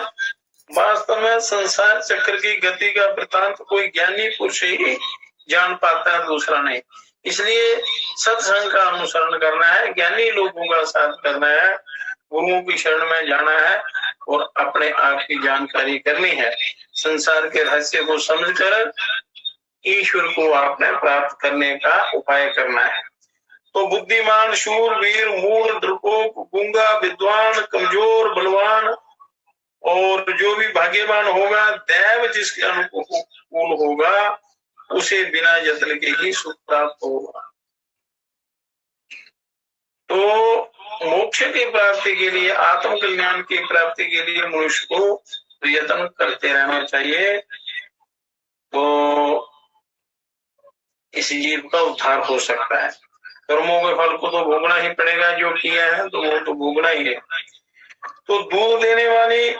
वास्तव में संसार चक्र की गति का वृतांत कोई ज्ञानी पुरुष ही जान पाता है, दूसरा नहीं। इसलिए सत्संग का अनुसरण करना है, ज्ञानी लोगों का साथ करना है, गुरुओं की शरण में जाना है और अपने आप की जानकारी करनी है। संसार के रहस्य को समझकर ईश्वर को आपने प्राप्त करने का उपाय करना है। तो बुद्धिमान, शूर, वीर, मूढ़, डरपोक, गूंगा, विद्वान, कमजोर, बलवान और जो भी भाग्यवान होगा, दैव जिसके अनुकूल होगा, उसे बिना यत्न के ही सुख प्राप्त होगा। तो मोक्ष की प्राप्ति के लिए, आत्म कल्याण की प्राप्ति के लिए मनुष्य को यत्न करते रहना चाहिए, तो इस जीव का उद्धार हो सकता है। कर्मों के फल को तो भोगना ही पड़ेगा, जो किया है तो वो तो भोगना ही है। तो दूध देने वाली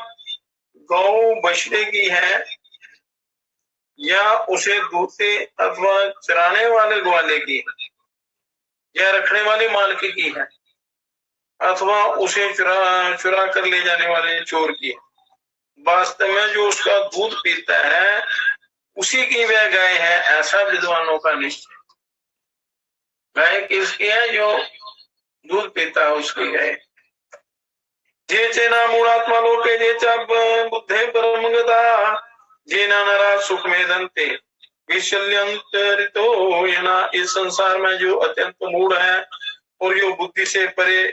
गौ बछड़े की है या उसे दूधते अथवा चराने वाले ग्वाले की या रखने वाले मालिक की है अथवा उसे चुरा कर ले जाने वाले चोर की है, वास्तव में जो उसका दूध पीता है उसी की वह गाय है, ऐसा विद्वानों का निश्चय। गाय किसकी है? जो दूध पीता है उसकी गाय। जे चेना मूढ़ात्मा लोके जे च बुद्धे परम गता, जेना नरा सुख में दंते विशल्यंतरितो यना। इस संसार में जो अत्यंत मूढ़ है और जो बुद्धि से परे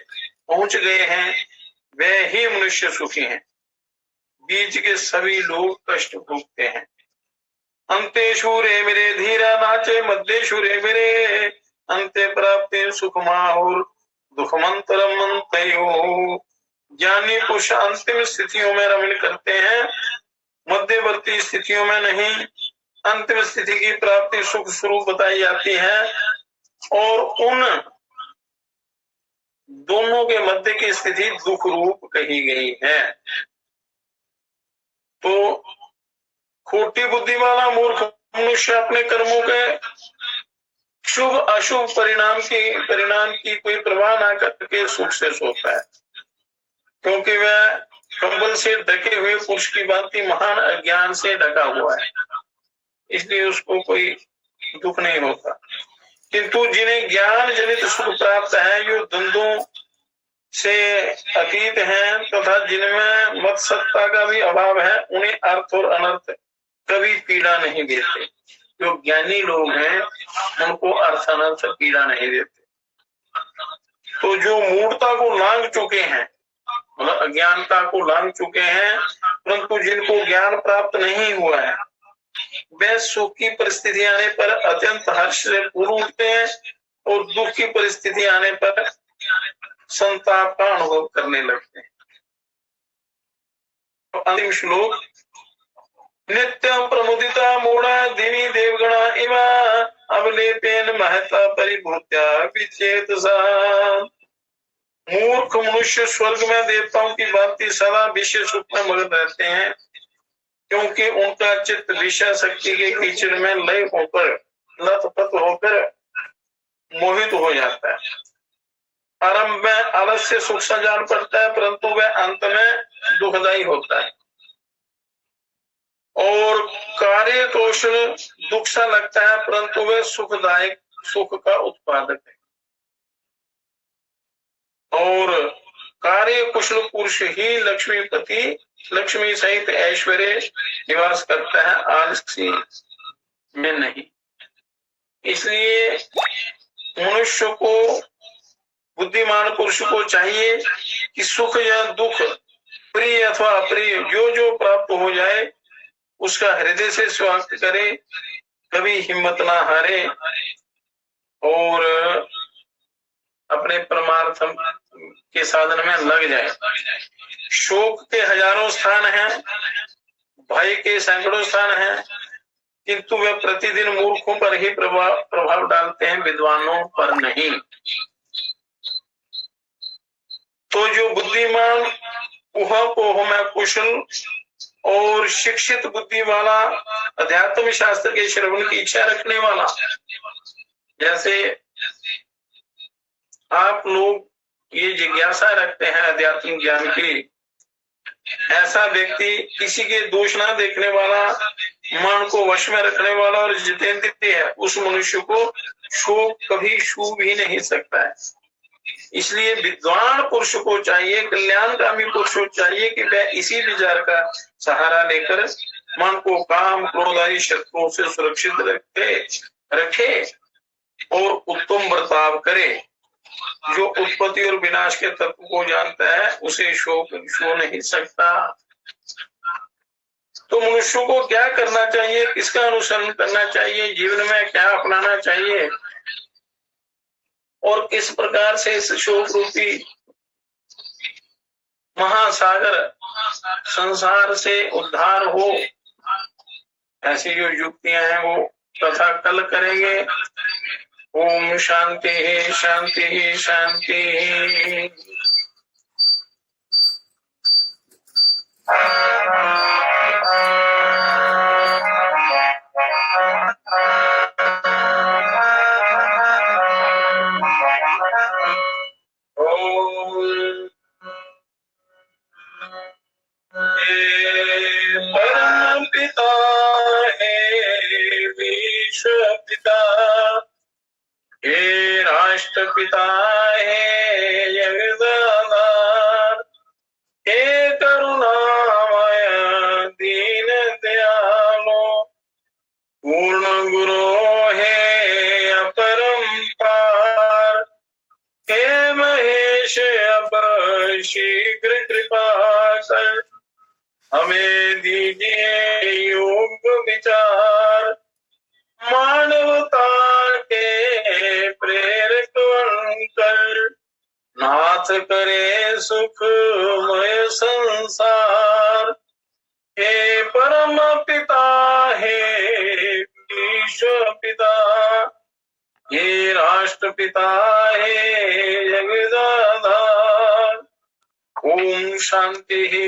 पहुंच गए हैं, वे ही मनुष्य सुखी हैं। बीच के सभी लोग कष्ट भोगते हैं। अंते शूरे मेरे धीरा नाचे, मध्य शूरे मेरे अंते प्राप्ते सुख माहुर दुखमंतरम मंतयो। ज्ञानी पुरुष अंतिम स्थितियों में रमण करते हैं, मध्यवर्ती स्थितियों में नहीं। अंतिम स्थिति की प्राप्ति सुख स्वरूप बताई जाती है और उन दोनों के मध्य की स्थिति दुख रूप कही गई है। तो खोटी बुद्धि वाला मूर्ख मनुष्य अपने कर्मों के शुभ अशुभ परिणाम की कोई परवाह ना करके सुख से सोता है, क्योंकि वह कंबल से ढके हुए पुरुष की भांति महान अज्ञान से ढका हुआ है, इसलिए उसको कोई दुख नहीं होता। किंतु जिन्हें ज्ञान जनित सुख प्राप्त है, जो द्वंद्वों से अतीत हैं तथा जिनमें मत सत्ता का भी अभाव है, उन्हें अर्थ और अनर्थ कभी पीड़ा नहीं देते। जो ज्ञानी लोग हैं उनको अर्थ अनर्थ पीड़ा नहीं देते। तो जो मूढ़ता को लांघ चुके हैं, मतलब अज्ञानता को लांघ चुके हैं, परंतु जिनको ज्ञान प्राप्त नहीं हुआ है, वे सुख की परिस्थिति आने पर अत्यंत हर्ष से पूर्ण उठते हैं और दुख की परिस्थिति आने पर संताप का अनुभव करने लगते हैं। तो अंतिम श्लोक, नित्यं प्रमुदिता मूढ़ा दिवि देवगणा इव अवलेपेन महता परिभूत्या विचेतसा। मूर्ख मनुष्य स्वर्ग में देवताओं की भांति सदा विषय सुख में मगन रहते हैं, क्योंकि उनका चित्त विषय शक्ति के कीचड़ में लय होकर लथपथ होकर मोहित हो जाता है। आरंभ में आलस्य सुख सा जान पड़ता है, परंतु वह अंत में दुखदायी होता है और कार्य कौशल दुख सा लगता है, परंतु वह सुखदायक सुख का उत्पादक है। और कार्य कुशल पुरुष ही लक्ष्मीपति, लक्ष्मी सहित ऐश्वर्य निवास करता है, आलसी में नहीं। इसलिए मनुष्य को, बुद्धिमान पुरुष को चाहिए कि सुख या दुख, प्रिय अथवा अप्रिय, जो जो प्राप्त हो जाए उसका हृदय से स्वागत करे, कभी हिम्मत ना हारे और अपने परमार्थ के साधन में लग जाए। शोक के हजारों स्थान हैं, भय के सैकड़ों स्थान हैं, किंतु वे प्रतिदिन मूर्खों पर ही प्रभाव डालते हैं, विद्वानों पर नहीं। तो जो बुद्धिमान ऊहापोह में कुशल और शिक्षित बुद्धि वाला, अध्यात्म शास्त्र के श्रवण की इच्छा रखने वाला, जैसे आप लोग ये जिज्ञासा रखते हैं अध्यात्म ज्ञान की, ऐसा व्यक्ति किसी के दोष ना देखने वाला, मन को वश में रखने वाला और जितेंद्रिय है, उस मनुष्य को शोक कभी छू भी नहीं सकता है। इसलिए विद्वान पुरुष को चाहिए, कल्याणकामी पुरुष को चाहिए कि वह इसी विचार का सहारा लेकर मन को काम क्रोध आदि शत्रुओं से सुरक्षित रखे और उत्तम बर्ताव करे। जो उत्पत्ति और विनाश के तत्व को जानता है उसे शोक छू नहीं सकता। तो मनुष्य को क्या करना चाहिए, किसका अनुसरण करना चाहिए, जीवन में क्या अपनाना चाहिए और किस प्रकार से इस शोक रूपी महासागर संसार से उद्धार हो, ऐसी जो युक्तियां हैं वो तथा कल करेंगे। ओम शांति ही शांति ही शांति। परम पिता है विश्व पिता, हे राष्ट्रपिता है जगदाधार, हे करुणामय दीन दयालो, पूर्ण गुरु है अपरंपार, हे महेश अब शीघ्र कृपा कर, हमें दीजिए योग विचार, मानवता के प्रेरक बनकर, नाथ करे सुखमय संसार, हे परम पिता है विश्व पिता, हे राष्ट्रपिता है जगदाधार। ओम शांति।